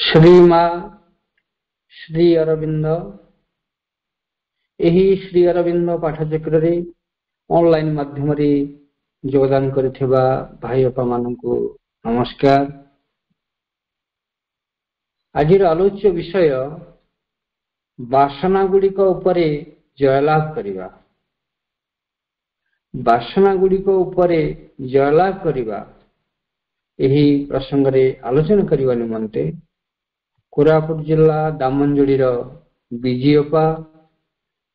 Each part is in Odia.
श्रीमा श्री अरविंद यही श्री अरविंद पाठचक्र ऑनलाइन माध्यम योगदान करिथिबा भाई अपा मानकु नमस्कार। आज आलोच्य विषय वासना गुड़िक उपरे जयलाभ करिबा। वासना गुड़िक उपरे जयलाभ करिबा यही प्रसंग रे आलोचना करने निमंते कोरापुट जिला दामनजोड़ी विजयपा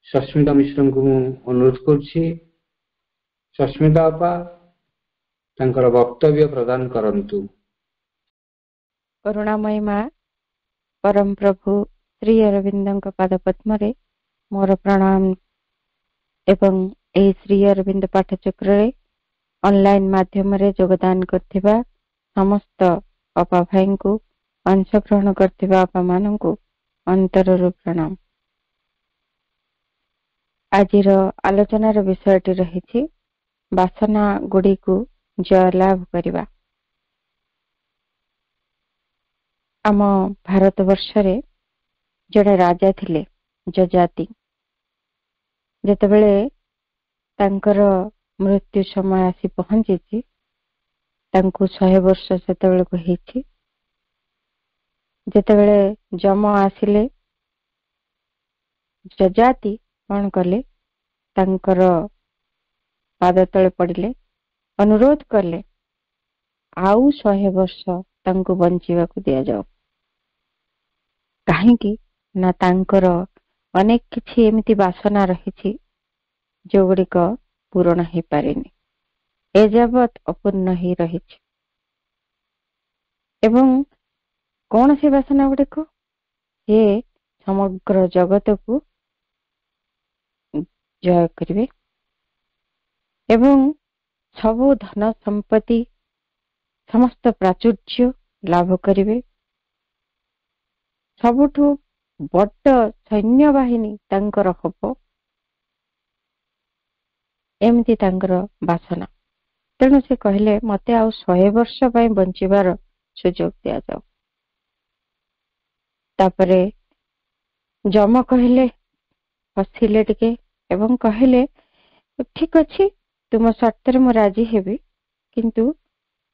सस्मिता मिश्र को अनुरोध करुछि। सस्मिता अपा तांकर वक्तव्य प्रदान करंतु। करुणामयी माँ परम प्रभु श्री अरविंद पाद पद्म रे मोर प्रणाम एवं ए श्री अरविंद पाठचक्र ऑनलाइन माध्यम रे योगदान करथिबा समस्त अपा भाई को अंशग्रहण करथिबा अपा माननकु अंतररु प्रणाम। आजिर आलोचनार विषयटी रहिछि वासना गुड़ी को जयलाभ करिबा। आम भारत वर्ष रे जड़े राजा थिले जजाति जेतेबेले तांकर मृत्यु समय आसी पहुंची तांको 100 वर्ष सेतेबेले को हेछि। जेतेबेले जम आसिले जजाति कौन कले तांकर पाद तले पड़िले अनुरोध कले आउ 100 वर्ष तांको बंचिबा को दिया जाओ। काहेकि ना तांकर अनेक किछि एमिति वासना रहिछि जो गुड़िक पूर्ण हो पारेनि, एजावत अपूर्ण ही रहिछि। एवं कौन से वासना गुड़िक ये समग्र जगत को जय करिवे एवं सबु धन संपत्ति समस्त प्राचुर्य लाभ करिवे। सबुठु बड़ सैन्य बाहिनी तांकर हब एमती तांकर वासना। तेणु से कहले मते आउ 100 वर्ष पई बंचिबार सुजोग दिया जाओ। तापरे जम कहले हसिले टिके एवं कहले ठीक अच्छी तुम शर्त मु राजी हेबी, किंतु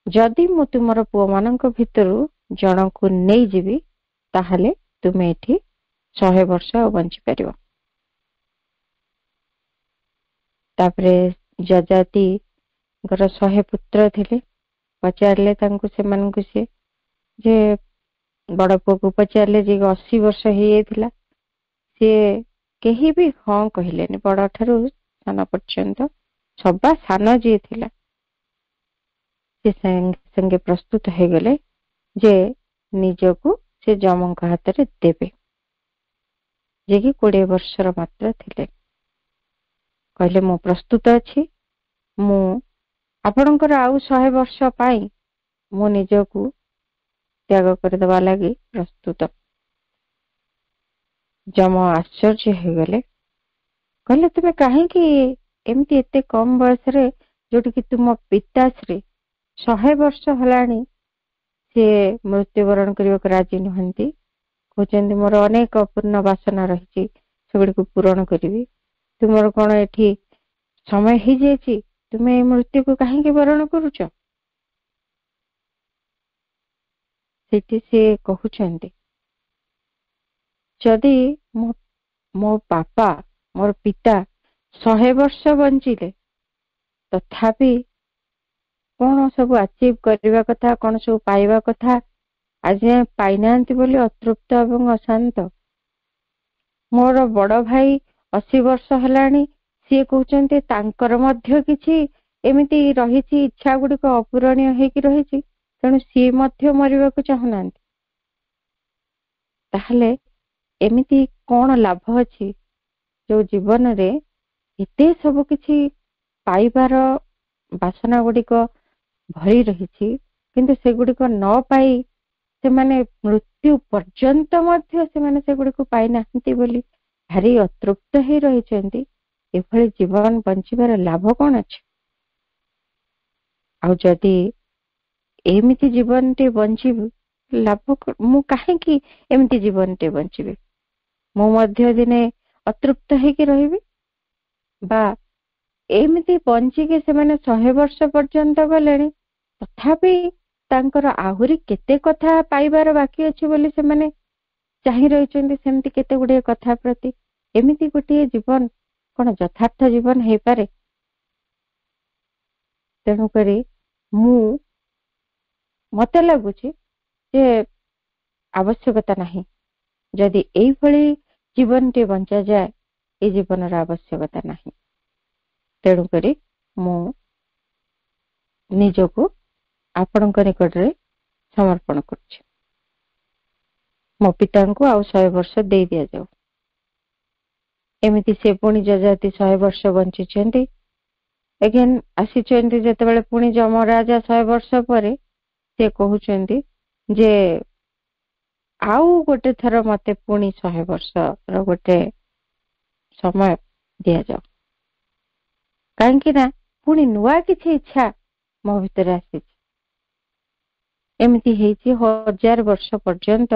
जदि मु तुमर पुओ मानक भितरु जन को नहीं जीवी ताहले तुमे एठी 100 वर्ष बंची परियो। तापरे जजाति घर 100 पुत्र थिले पचारले तांको से मानकु से जे बड़ पुओ को पचारले जे 80 वर्ष ही थिला से केही भी हाँ कहलेनि। बड़ ठारू सान पर्यंत सबा सान जी थिला से संगे प्रस्तुत हो गले जे निजको से जमक हाथ रे देबे जे कि 20 वर्षर मात्र थिले। कहले मु प्रस्तुत अछि, मु आपणकर आउ 100 वर्ष पाई मु निजको त्याग करदेवा लगी प्रस्तुत। जम आश्चर्य हो गले, कहले तुम कहीं एमती एते कम बयस रे जोटी कि तुम पिताश्री 100 वर्ष हलानी से मृत्युवरण करने को राजी नुहंती। कहते मोर अनेक अपूर्ण वासना रही सेगुड़ी को पूरण करी। तुमर कौन एठी समय ही जाइए तुम्हें मृत्यु को कहीं वरण करुच। से कहते जदि मो बापा मोर पिता 100 वर्ष बंचिले तथापि कौन सब अचीव करने कथा कौन सब पाइबा कथा आज पाई नांती बोली अतृप्त एवं अशांत। मोर बड़ भाई 80 वर्ष हलानी सी कहते तांकर मध्य किछि एमिति रहिछि इच्छा गुड़िक अपूरणीय होइकी रहिछि, तेणु सी मध्य मरिबा को चाहुनांती। ताहले एमिति कौन लाभ अछि जो जीवन रे एते सब किछि पाइबार वासना गुड़िक भरी रहिछि किंतु से गुड़िक न पाई से माने मृत्यु पर्यंत मध्य से माने से गुड़िक पाई नाहंती बोली भारी अतृप्त ही रहिछंती। एभली जीवन बंचिबार लाभ कौन अछि? आ जदि एमिति जीवन टे बंचिबु ମୁଁ କାହିଁକି ଏମିତି ଜୀବନଟେ ବଞ୍ଚିବି? ମୁଁ ମଧ୍ୟ ଦିନେ ଅତୃପ୍ତ ହେଇକି ରହିବି। ବା ଏମିତି ବଞ୍ଚିକି ସେମାନେ 100 ବର୍ଷ ପର୍ଯ୍ୟନ୍ତ ଗଲେଣି, ତଥାପି ତାଙ୍କର ଆହୁରି କେତେ କଥା ପାଇବାର ବାକି ଅଛି ବୋଲି ସେମାନେ ଚାହିଁ ରହିଛନ୍ତି ସେମିତି କେତେ ଗୁଡିଏ କଥା ପ୍ରତି। ଏମିତି ଗୋଟିଏ ଜୀବନ କଣ ଯଥାର୍ଥ ଜୀବନ ହେଇପାରେ? ତେଣୁକରି ମତେ ଲାଗୁଛି ଯେ ଆବଶ୍ୟକତା ନାହିଁ। ଯଦି ଏଇଭଳି ଜୀବନଟି ବଞ୍ଚାଯାଏ, ଏ ଜୀବନର ଆବଶ୍ୟକତା ନାହିଁ। ତେଣୁକରି ମୁଁ ନିଜକୁ ଆପଣଙ୍କ ନିକଟରେ ସମର୍ପଣ କରୁଛି। ମୋ ପିତାଙ୍କୁ ଆଉ 100 ବର୍ଷ ଦେଇ ଦିଆଯାଉ। ଏମିତି ସେ ପୁଣି ଯଯାତି 100 ବର୍ଷ ବଞ୍ଚିଛନ୍ତି। ଏଗେନ୍ ଆସିଛନ୍ତି ଯେତେବେଳେ ପୁଣି ଯମରାଜା 100 ବର୍ଷ ପରେ ସେ କହୁଛନ୍ତି ଯେ ଆଉ ଗୋଟେ ଥର ମତେ ପୁଣି 100 ବର୍ଷର ଗୋଟେ ସମୟ ଦିଆଯାଉ। କାହିଁକି ନା ପୁଣି ନୂଆ କିଛି ଇଚ୍ଛା ମୋ ଭିତରେ ଆସିଛି। ଏମିତି ହେଇଛି 1000 ବର୍ଷ ପର୍ଯ୍ୟନ୍ତ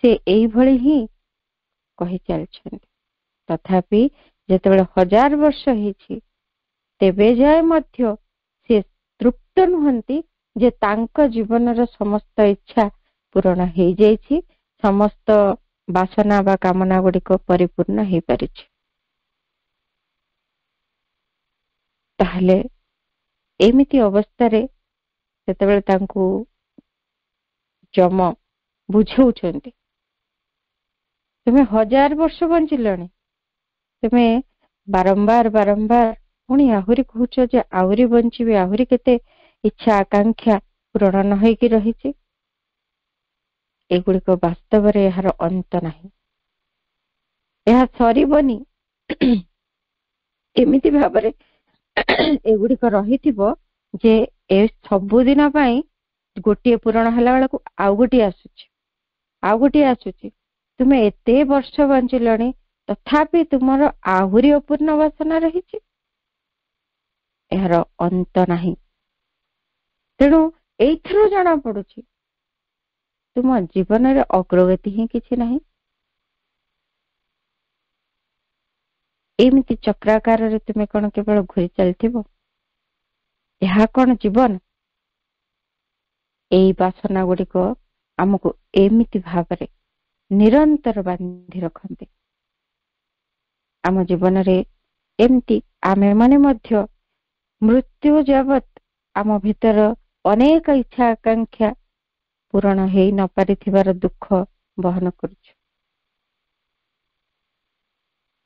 ସେ ଏଇଭଳି ହିଁ କହି ଚାଲିଛନ୍ତି। ତଥାପି ଯେତେବେଳେ 1000 ବର୍ଷ ହେଇଛି, ତେବେ ଯାଏ ମଧ୍ୟ ସେ ତୃପ୍ତ ନୁହନ୍ତି ଯେ ତାଙ୍କ ଜୀବନର ସମସ୍ତ ଇଚ୍ଛା ପୂରଣ ହେଇଯାଇଛି, ସମସ୍ତ ବାସନା ବା କାମନା ଗୁଡିକ ପରିପୂର୍ଣ୍ଣ ହେଇପାରିଛି। ତାହେଲେ ଏମିତି ଅବସ୍ଥାରେ ଯେତେବେଳେ ତାଙ୍କୁ ଯମ ବୁଝଉଛନ୍ତି, ତୁମେ 1000 ବର୍ଷ ବଞ୍ଚିଲଣି, ତୁମେ ବାରମ୍ବାର ପୁଣି ଆହୁରି କହୁଛ ଯେ ଆହୁରି ବଞ୍ଚିବି, ଆହୁରି କେତେ ଇଚ୍ଛା ଆକାଂକ୍ଷା ପୂରଣ ନ ହେଇକି ରହିଛି। ଏଗୁଡିକ ବାସ୍ତବରେ ଏହାର ଅନ୍ତ ନାହିଁ, ଏହା ସରିବନି। ଏମିତି ଭାବରେ ଏଗୁଡିକ ରହିଥିବ ଯେ ଏ ସବୁଦିନ ପାଇଁ ଗୋଟିଏ ପୂରଣ ହେଲା ବେଳକୁ ଆଉ ଗୋଟିଏ ଆସୁଛି। ତୁମେ ଏତେ ବର୍ଷ ବଞ୍ଚିଲଣି, ତଥାପି ତୁମର ଆହୁରି ଅପୂର୍ଣ୍ଣ ବାସନା ରହିଛି, ଏହାର ଅନ୍ତ ନାହିଁ। ତେଣୁ ଏଇଥିରୁ ଜଣା ପଡୁଛି ତୁମ ଜୀବନରେ ଅଗ୍ରଗତି ହିଁ କିଛି ନାହିଁ। ଏମିତି ଚକ୍ରାକାରରେ ତୁମେ କଣ କେବଳ ଘୁରି ଚାଲିଥିବ? ଏହା କଣ ଜୀବନ? ଏଇ ବାସନା ଗୁଡିକ ଆମକୁ ଏମିତି ଭାବରେ ନିରନ୍ତର ବାନ୍ଧି ରଖନ୍ତି। ଆମ ଜୀବନରେ ଏମିତି ଆମେ ମାନେ ମଧ୍ୟ ମୃତ୍ୟୁ ଯାବତ୍ ଆମ ଭିତର ଅନେକ ଇଚ୍ଛା ଆକାଂକ୍ଷା ପୂରଣ ହେଇ ନ ପାରିଥିବାର ଦୁଃଖ ବହନ କରୁଛୁ।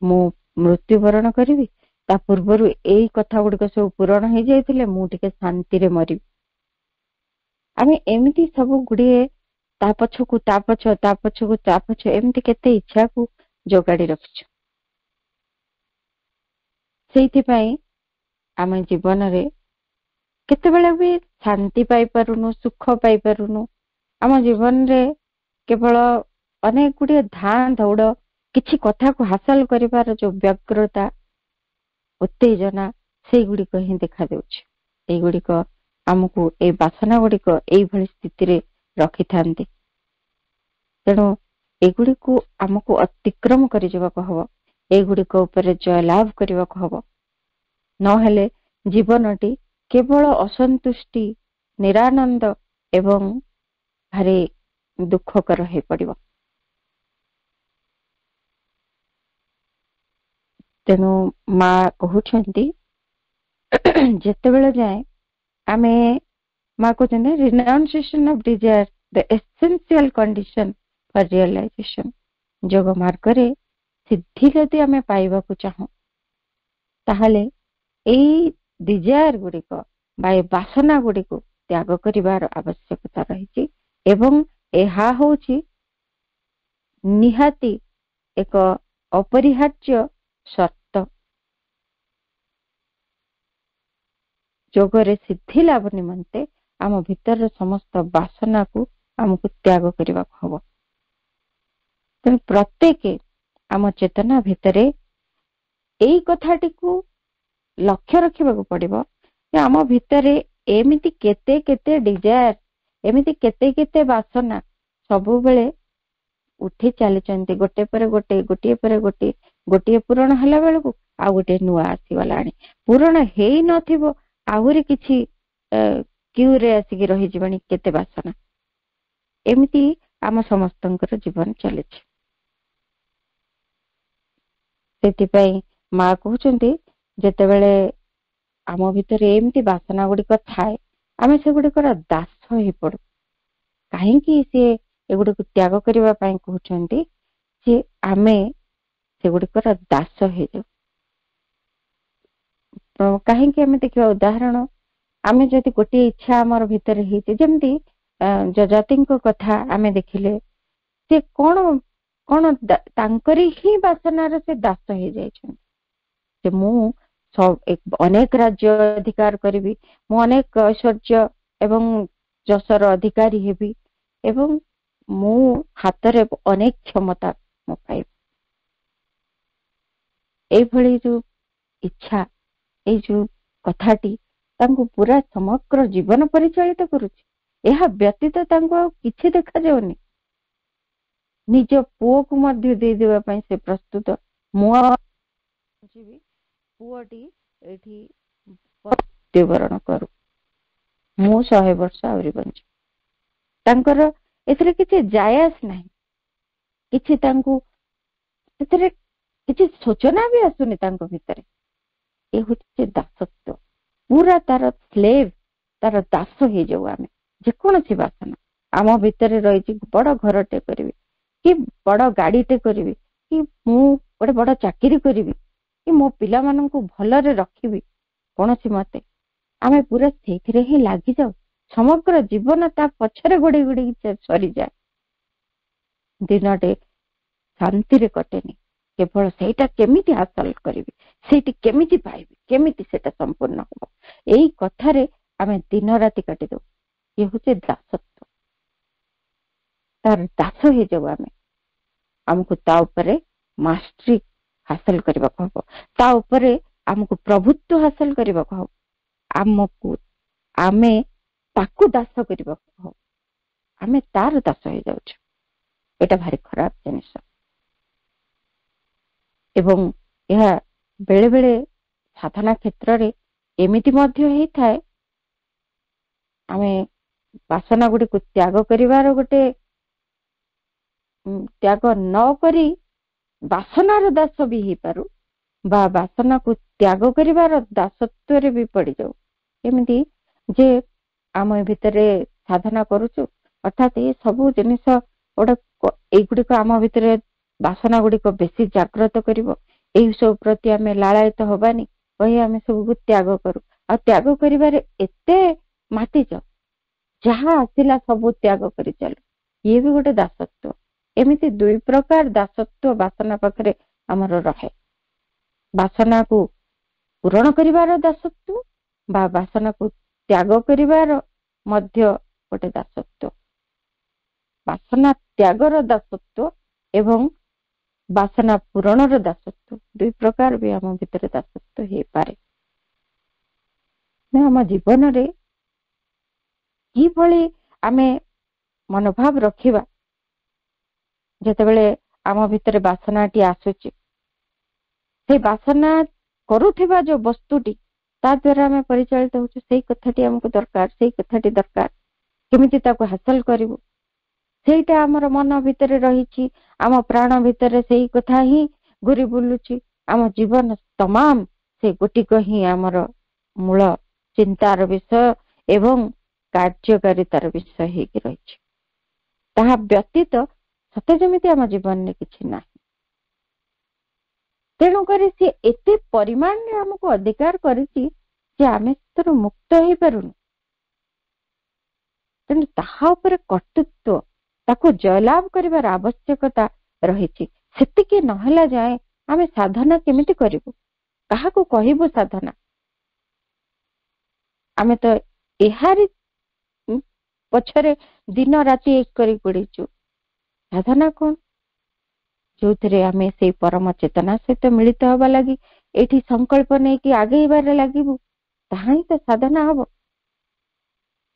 ମୁଁ ମୃତ୍ୟୁବରଣ କରିବି, ତା ପୂର୍ବରୁ ଏଇ କଥା ଗୁଡିକ ସବୁ ପୂରଣ ହେଇଯାଇଥିଲେ ମୁଁ ଟିକେ ଶାନ୍ତିରେ ମରିବି। ଆମେ ଏମିତି ସବୁ ଗୁଡିଏ ତା ପଛ ଏମିତି କେତେ ଇଚ୍ଛାକୁ ଯୋଗାଡି ରଖିଛୁ। ସେଇଥିପାଇଁ ଆମେ ଜୀବନରେ କେତେବେଳେ ବି ଶାନ୍ତି ପାଇପାରୁନୁ, ସୁଖ ପାଇପାରୁନୁ। ଆମ ଜୀବନରେ କେବଳ ଅନେକ ଗୁଡିଏ ଧାଁ ଦୌଡ, କିଛି କଥାକୁ ହାସଲ କରିବାର ଯୋଉ ବ୍ୟଗ୍ରତା, ଉତ୍ତେଜନା, ସେଇଗୁଡିକ ହିଁ ଦେଖାଯାଉଛି। ଏଇଗୁଡିକ ଆମକୁ, ଏଇ ବାସନା ଗୁଡିକ ଏଇଭଳି ସ୍ଥିତିରେ ରଖିଥାନ୍ତି। ତେଣୁ ଏଗୁଡିକୁ ଆମକୁ ଅତିକ୍ରମ କରିଯିବାକୁ ହବ, ଏଗୁଡିକ ଉପରେ ଜୟଲାଭ କରିବାକୁ ହବ। ନହେଲେ ଜୀବନଟି କେବଳ ଅସନ୍ତୁଷ୍ଟି, ନିରାନନ୍ଦ ଏବଂ ଭାରି ଦୁଃଖକର ହେଇପଡିବ। ତେଣୁ ମା କହୁଛନ୍ତି, ଯେତେବେଳେ ଯାଏ ଆମେ, ମା କହୁଛନ୍ତି renunciation of desire the essential condition for realization. ଯୋଗ ମାର୍ଗରେ ସିଦ୍ଧି ଯଦି ଆମେ ପାଇବାକୁ ଚାହୁଁ, ତାହେଲେ ଏଇ ଡିଜାୟାର ଗୁଡିକ ବା ଏ ବାସନା ଗୁଡିକୁ ତ୍ୟାଗ କରିବାର ଆବଶ୍ୟକତା ରହିଛି। ଏବଂ ଏହା ହଉଛି ନିହାତି ଏକ ଅପରିହାର୍ଯ୍ୟ ସର୍ତ୍ତ। ଯୋଗରେ ସିଦ୍ଧି ଲାଭ ନିମନ୍ତେ ଆମ ଭିତରର ସମସ୍ତ ବାସନାକୁ ଆମକୁ ତ୍ୟାଗ କରିବାକୁ ହବ। ତେଣୁ ପ୍ରତ୍ୟେକ ଆମ ଚେତନା ଭିତରେ ଏଇ କଥାଟିକୁ ଲକ୍ଷ୍ୟ ରଖିବାକୁ ପଡିବ ଯେ ଆମ ଭିତରେ ଏମିତି କେତେ କେତେ ଡିଜାୟାର, ଏମିତି କେତେ କେତେ ବାସନା ସବୁବେଳେ ଉଠି ଚାଲିଛନ୍ତି ଗୋଟେ ପରେ ଗୋଟେ, ଗୋଟିଏ ପରେ ଗୋଟିଏ, ଗୋଟିଏ ପୂରଣ ହେଲା ବେଳକୁ ଆଉ ଗୋଟେ ନୂଆ ଆସିଗଲାଣି। ପୂରଣ ହେଇ ନଥିବ ଆହୁରି କିଛି କ୍ୟୁରେ ଆସିକି ରହିଯିବଣି କେତେ ବାସନା। ଏମିତି ଆମ ସମସ୍ତଙ୍କର ଜୀବନ ଚାଲିଛି। ସେଥିପାଇଁ ମା କହୁଛନ୍ତି ଯେତେବେଳେ ଆମ ଭିତରେ ଏମିତି ବାସନା ଗୁଡିକ ଥାଏ ଆମେ ସେଗୁଡିକର ଦାସ ହେଇପଡୁ। କାହିଁକି ସିଏ ଏଗୁଡିକୁ ତ୍ୟାଗ କରିବା ପାଇଁ କହୁଛନ୍ତି? ଯେ ଆମେ ସେଗୁଡିକର ଦାସ ହେଇଯାଉ। କାହିଁକି ଆମେ ଦେଖିବା ଉଦାହରଣ, ଆମେ ଯଦି ଗୋଟିଏ ଇଚ୍ଛା ଆମର ଭିତରେ ହେଇଛି, ଯେମିତି ଯଜାତିଙ୍କ କଥା ଆମେ ଦେଖିଲେ, ସେ କଣ କଣ ତାଙ୍କରି ହିଁ ବାସନାର ସେ ଦାସ ହେଇଯାଇଛନ୍ତି। ଯେ ମୁଁ ଅନେକ ରାଜ୍ୟ ଅଧିକାର କରିବି, ମୁଁ ଅନେକ ଐଶ୍ୱର୍ଯ୍ୟ ଏବଂ ଯଶର ଅଧିକାରୀ ହେବି ଏବଂ ମୁଁ ହାତରେ ଅନେକ କ୍ଷମତା ମୁଁ ପାଇବି। ଏଇଭଳି ଯୋଉ ଇଚ୍ଛା, ଏଇ ଯୋଉ କଥାଟି ତାଙ୍କୁ ପୁରା ସମଗ୍ର ଜୀବନ ପରିଚାଳିତ କରୁଛି। ଏହା ବ୍ୟତୀତ ତାଙ୍କୁ ଆଉ କିଛି ଦେଖାଯାଉନି। ନିଜ ପୁଅକୁ ମଧ୍ୟ ଦେଇଦେବା ପାଇଁ ସେ ପ୍ରସ୍ତୁତ। ମୁଁ ଯିବି, ପୁଅଟି ଏଠି ମୃତ୍ୟୁବରଣ କରୁ, ମୁଁ 100 ବର୍ଷ ଆହୁରି ବଞ୍ଚି। ତାଙ୍କର ଏଥିରେ କିଛି ଜାୟାସ ନାହିଁ, କିଛି ତାଙ୍କୁ ସେଥିରେ କିଛି ସୂଚନା ବି ଆସୁନି ତାଙ୍କ ଭିତରେ। ଏ ହଉଛି ଦାସତ୍ୱ। ପୁରା ତାର ସ୍ଲେଭ, ତାର ଦାସ ହେଇଯାଉ ଆମେ। ଯେକୌଣସି ବାସନା ଆମ ଭିତରେ ରହିଛି, ବଡ ଘରଟେ କରିବି କି ବଡ ଗାଡିଟେ କରିବି କି ମୁଁ ଗୋଟେ ବଡ ଚାକିରି କରିବି କି ମୋ ପିଲାମାନଙ୍କୁ ଭଲରେ ରଖିବି, କୌଣସି ମତେ ଆମେ ପୁରା ସେଇଥିରେ ହିଁ ଲାଗିଯାଉ। ସମଗ୍ର ଜୀବନ ତା ପଛରେ ଗୋଡେଇ ଗୋଡେଇ ସରିଯାଏ। ଦିନଟେ ଶାନ୍ତିରେ କଟେନି। କେବଳ ସେଇଟା କେମିତି ହାସଲ କରିବି, ସେଇଠି କେମିତି ପାଇବି, କେମିତି ସେଟା ସମ୍ପୂର୍ଣ୍ଣ ହବ, ଏଇ କଥାରେ ଆମେ ଦିନ ରାତି କାଟିଦଉ। ଇଏ ହଉଛି ଦାସତ୍ୱ। ତାର ଦାସ ହେଇଯାଉ ଆମେ। ଆମକୁ ତା ଉପରେ ମାଷ୍ଟ୍ରି ହାସଲ କରିବାକୁ ହବ, ତା ଉପରେ ଆମକୁ ପ୍ରଭୁତ୍ୱ ହାସଲ କରିବାକୁ ହବ। ଆମେ ତାକୁ ଦାସ କରିବାକୁ ହବ। ଆମେ ତାର ଦାସ ହେଇଯାଉଛୁ। ଏଟା ଭାରି ଖରାପ ଜିନିଷ। ଏବଂ ଏହା ବେଳେ ବେଳେ ସାଧନା କ୍ଷେତ୍ରରେ ଏମିତି ମଧ୍ୟ ହେଇଥାଏ, ଆମେ ବାସନା ଗୁଡିକୁ ତ୍ୟାଗ କରିବାର ତ୍ୟାଗ ନ କରି ବାସନାର ଦାସ ବି ହେଇପାରୁ, ବା ବାସନାକୁ ତ୍ୟାଗ କରିବାର ଦାସତ୍ୱରେ ବି ପଡିଯାଉ। ଏମିତି ଯେ ଆମ ଭିତରେ ସାଧନା କରୁଛୁ, ଅର୍ଥାତ ଏ ସବୁ ଜିନିଷ ଏଇଗୁଡିକ ଆମ ଭିତରେ ବାସନା ଗୁଡିକ ବେଶୀ ଜାଗ୍ରତ କରିବ, ଏହି ସବୁ ପ୍ରତି ଆମେ ଲାଳାୟିତ ହବାନି କହି ଆମେ ସବୁକୁ ତ୍ୟାଗ କରୁ। ଆଉ ତ୍ୟାଗ କରିବାରେ ଏତେ ମାତିଛ, ଯାହା ଆସିଲା ସବୁ ତ୍ୟାଗ କରି ଚାଲୁ, ଇଏ ବି ଗୋଟେ ଦାସତ୍ୱ। ଏମିତି ଦୁଇ ପ୍ରକାର ଦାସତ୍ୱ ବାସନା ପାଖରେ ଆମର ରହେ। ବାସନାକୁ ପୂରଣ କରିବାର ଦାସତ୍ୱ ବା ବାସନାକୁ ତ୍ୟାଗ କରିବାର ମଧ୍ୟ ଗୋଟେ ଦାସତ୍ୱ। ବାସନା ତ୍ୟାଗର ଦାସତ୍ୱ ଏବଂ ବାସନା ପୂରଣର ଦାସତ୍ୱ, ଦୁଇ ପ୍ରକାର ବି ଆମ ଭିତରେ ଦାସତ୍ୱ ହେଇପାରେ। ଆମ ଜୀବନରେ କିଭଳି ଆମେ ମନୋଭାବ ରଖିବା, ଯେତେବେଳେ ଆମ ଭିତରେ ବାସନାଟି ଆସୁଛି, ସେଇ ବାସନା କରୁଥିବା ଯୋଉ ବସ୍ତୁଟି ତା ଦ୍ୱାରା ଆମେ ପରିଚାଳିତ ହଉଛୁ, ସେଇ କଥାଟି ଆମକୁ ଦରକାର, ସେଇ କଥାଟି ଦରକାର। କେମିତି ତାକୁ ହାସଲ କରିବୁ, ସେଇଟା ଆମର ମନ ଭିତରେ ରହିଛି, ଆମ ପ୍ରାଣ ଭିତରେ ସେଇ କଥା ହିଁ ଘୁରି ବୁଲୁଛି। ଆମ ଜୀବନ ତମାମ ସେ ଗୋଟିକ ହିଁ ଆମର ମୂଳ ଚିନ୍ତାର ବିଷୟ ଏବଂ କାର୍ଯ୍ୟକାରିତାର ବିଷୟ ହେଇକି ରହିଛି। ତାହା ବ୍ୟତୀତ ସତେ ଯେମିତି ଆମ ଜୀବନରେ କିଛି ନାହିଁ। ତେଣୁକରି ସେ ଏତେ ପରିମାଣରେ ଆମକୁ ଅଧିକାର କରିଛି ଯେ ଆମେ ସେଥିରୁ ମୁକ୍ତ ହେଇପାରୁନୁ। ତେଣୁ ତାହା ଉପରେ କର୍ତ୍ତୃତ୍ୱ, ତାକୁ ଜୟଲାଭ କରିବାର ଆବଶ୍ୟକତା ରହିଛି। ସେତିକି ନହେଲା ଯାଏ ଆମେ ସାଧନା କେମିତି କରିବୁ, କାହାକୁ କହିବୁ ସାଧନା? ଆମେ ତ ଏହାରି ପଛରେ ଦିନ ରାତି ଏକ କରି ପଡିଛୁ। ସାଧନା କଣ? ଯୋଉଥିରେ ଆମେ ସେଇ ପରମ ଚେତନା ସହିତ ମିଳିତ ହବା ଲାଗି ଏଇଠି ସଂକଳ୍ପ ନେଇକି ଆଗେଇବାରେ ଲାଗିବୁ, ତାହା ହିଁ ତ ସାଧନା ହବ।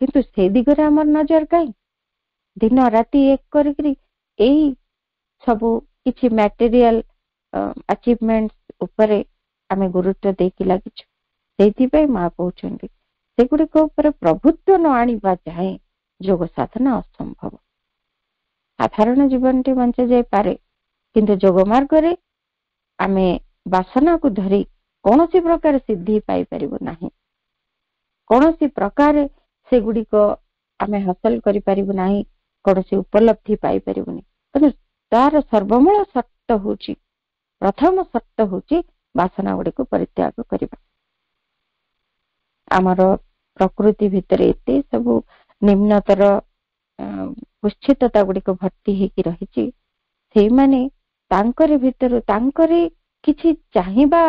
କିନ୍ତୁ ସେ ଦିଗରେ ଆମର ନଜର କାହିଁ? दिन राति एक करी एई सबु किछि मटेरियल अचीवमेंट उपरे आमे गुरुत्व देकी लागिछु। सेथि पे मां कहउछन्ती सेगुडिक ऊपर प्रभुत्व न आनिबा जाए योग साधना असंभव। साधारण जीवन टी बंचे जाय पारे किंतु योग मार्ग रे आमे वासना को धरी कौनसी प्रकार सिद्धि पाई परिबो नाही, कौनसी प्रकार सेगुडिक आमे हासिल करि परिबो नाही, कौनसी उपलब्धि पाई परिबोनी। तने तार सर्वमूल सत्य होची, प्रथम सत्य होची वासना गुडी को परित्याग करिबा। आमर प्रकृति भितर एते सब निम्नतर कुच्छितता गुडिक भर्ती हेकी रहिची, सेई माने तांकरे भितर तांकरे किछि चाहिबा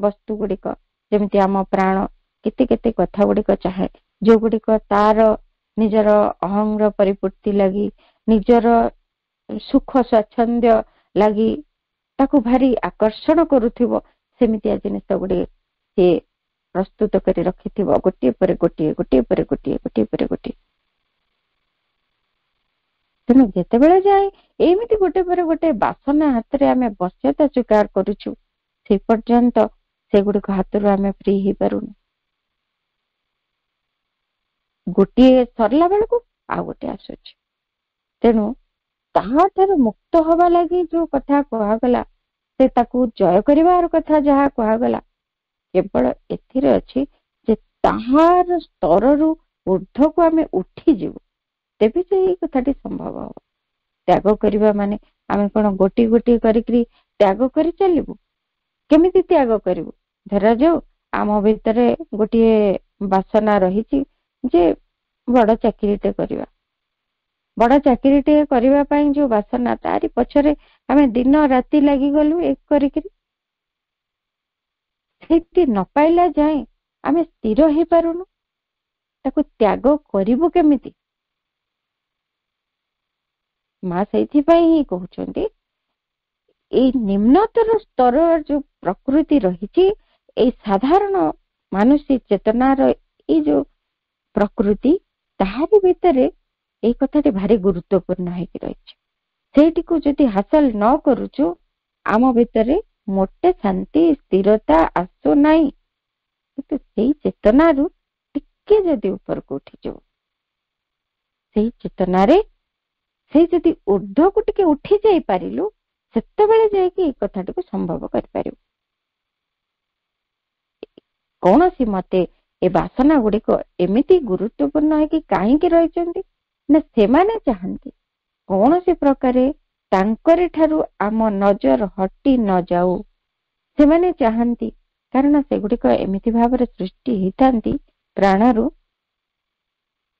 वस्तु गुडिक जेमिति आम प्राण केते केते कथा गुडिक चाहे, जो गुडिक तार निजर अहंग परिपूर्ति लगी, निजर सुख स्वाच्छंद्य लगी ताकू भारी आकर्षण करुथिबो, सेमितिया जिनिस गुडी से प्रस्तुत करी रखिथिबो गोटिए पर गोटिए गोटिए पर गोटिए गोटिए पर गोटिए। तेणु जेतेबेले जाए एमिति गोटे पर गोटे बासना हाथ रे आमे बस्यता स्वीकार करूछु, से पर्यंत सेगुडिक हाथरू आमे फ्री ही पारुनु। गोटिए सरला बेलକୁ आ गोटे आସୁଛି। तेणु ताहाଠାରୁ मुक्त हवा लगी जो कथा कहगला से ताकू जय करिवार कथा जहा कहगला केवल एथिरे अछि जे ताहार स्तररू ऊर्ध्व को आमे उठी जीवु, तेबे से एई कथाटी संभव हो। त्याग करिवा माने आमे कोन गोटी गोटी करिकरी त्याग करि चलिबु, केमिति त्याग करिवु। धरा जाऊ आम भितरे गोटिए वासना रहिछि जे बड़ चाकरीटे करिवा, बड़ चाकरीटे करिवा पई जो वासना तारी पछरे आमे दिन राति लागि गलु एक करिकरी, सेति न पाइला जाए आमे स्थिर हे पारुनु, ताकू त्याग करिवु केमिति। मां सेथि पई ही कहउछन्ती ए निम्नतर स्तर जो प्रकृति रहिछि, ए साधारण मानुषी चेतनार ए जो प्रकृति ताहारी भितरे ए कथाटी भारी गुरुत्वपूर्ण हेकि रहिछि। सेठी को जदि हासिल न करूछु आम भितरे मोटे शांति स्थिरता आसो नाही, किंतु सेई चेतनारू टिके जदि ऊपर को उठी जाओ, सेई चेतनारे से जदि ऊर्ध्व को टिके उठी जाई पारिलु सेतेबेले जाय कि ए कथाटी को संभव कर पारिबु। कौनसी मते ए वासना गुडिक एमिति गुरुत्वपूर्ण है कि काहे कि रहिचंती ना सेमाने चाहंती कौनसी प्रकारे तांकरे ठारू आम नजर हटी न जाऊ, सेमाने चाहंती कारण से गुडिक एमिति भाବରେ सृष्टि हितांती प्राणरू,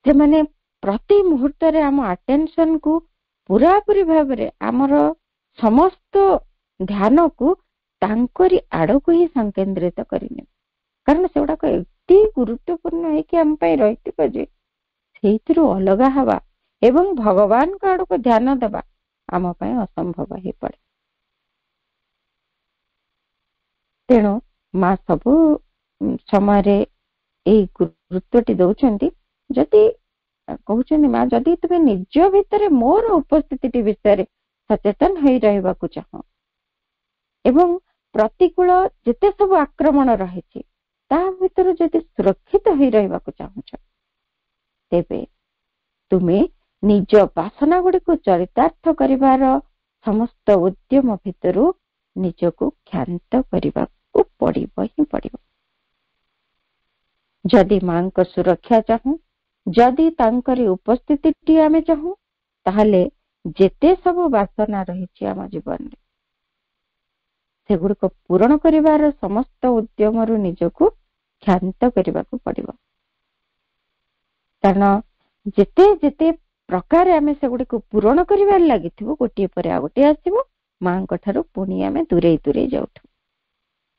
सेमाने प्रति मुहूर्त रे आम अटेंशन को पूरा पूरी भाବରେ आमर समस्त ध्यान को तांकरी आड़ को ही संकेंद्रित करिने, कारण से गुडाक एति गुरुत्वपूर्ण है कि आम पई रहितिबो जे सेइथिरु अलगा हवा एवं भगवान का आड़ को ध्यान देबा आम पई असंभव हे पड़े। तेणु मां सबु समय रे ए गुरुत्वटी दउछंती, जदि कहउछंती मां जदि तुमे निज भितरे मोर उपस्थिति विषय सचेतन होई रहबा को चाहो एवं प्रतिकूल जेते सब आक्रमण रहिछि ता भितर जदि सुरक्षित होई रहबा को चाहछ, तेबे तुमे निज वासना गुडी को चरितार्थ करिवार समस्त उद्यम भितरु निजको क्षांत करिबा को पड़िबो ही पड़िबो। जदि मां को सुरक्षा चाहू, जदि तांकरी उपस्थिति आमे चाहू, ताहले जेते सब वासना रहिछि आम जीवन रे सेगुडी को पूरण करिवार समस्त उद्यम रु निजको क्षांत करिबा को पड़िबो। कारण जेते जेते प्रकार आमे सेगुडी को पूरण करिवार लागिथिबो गोटिए पर आ गोटे आसीबो, मां को ठारू पुनी आमे दूरे दूरे जाउथु।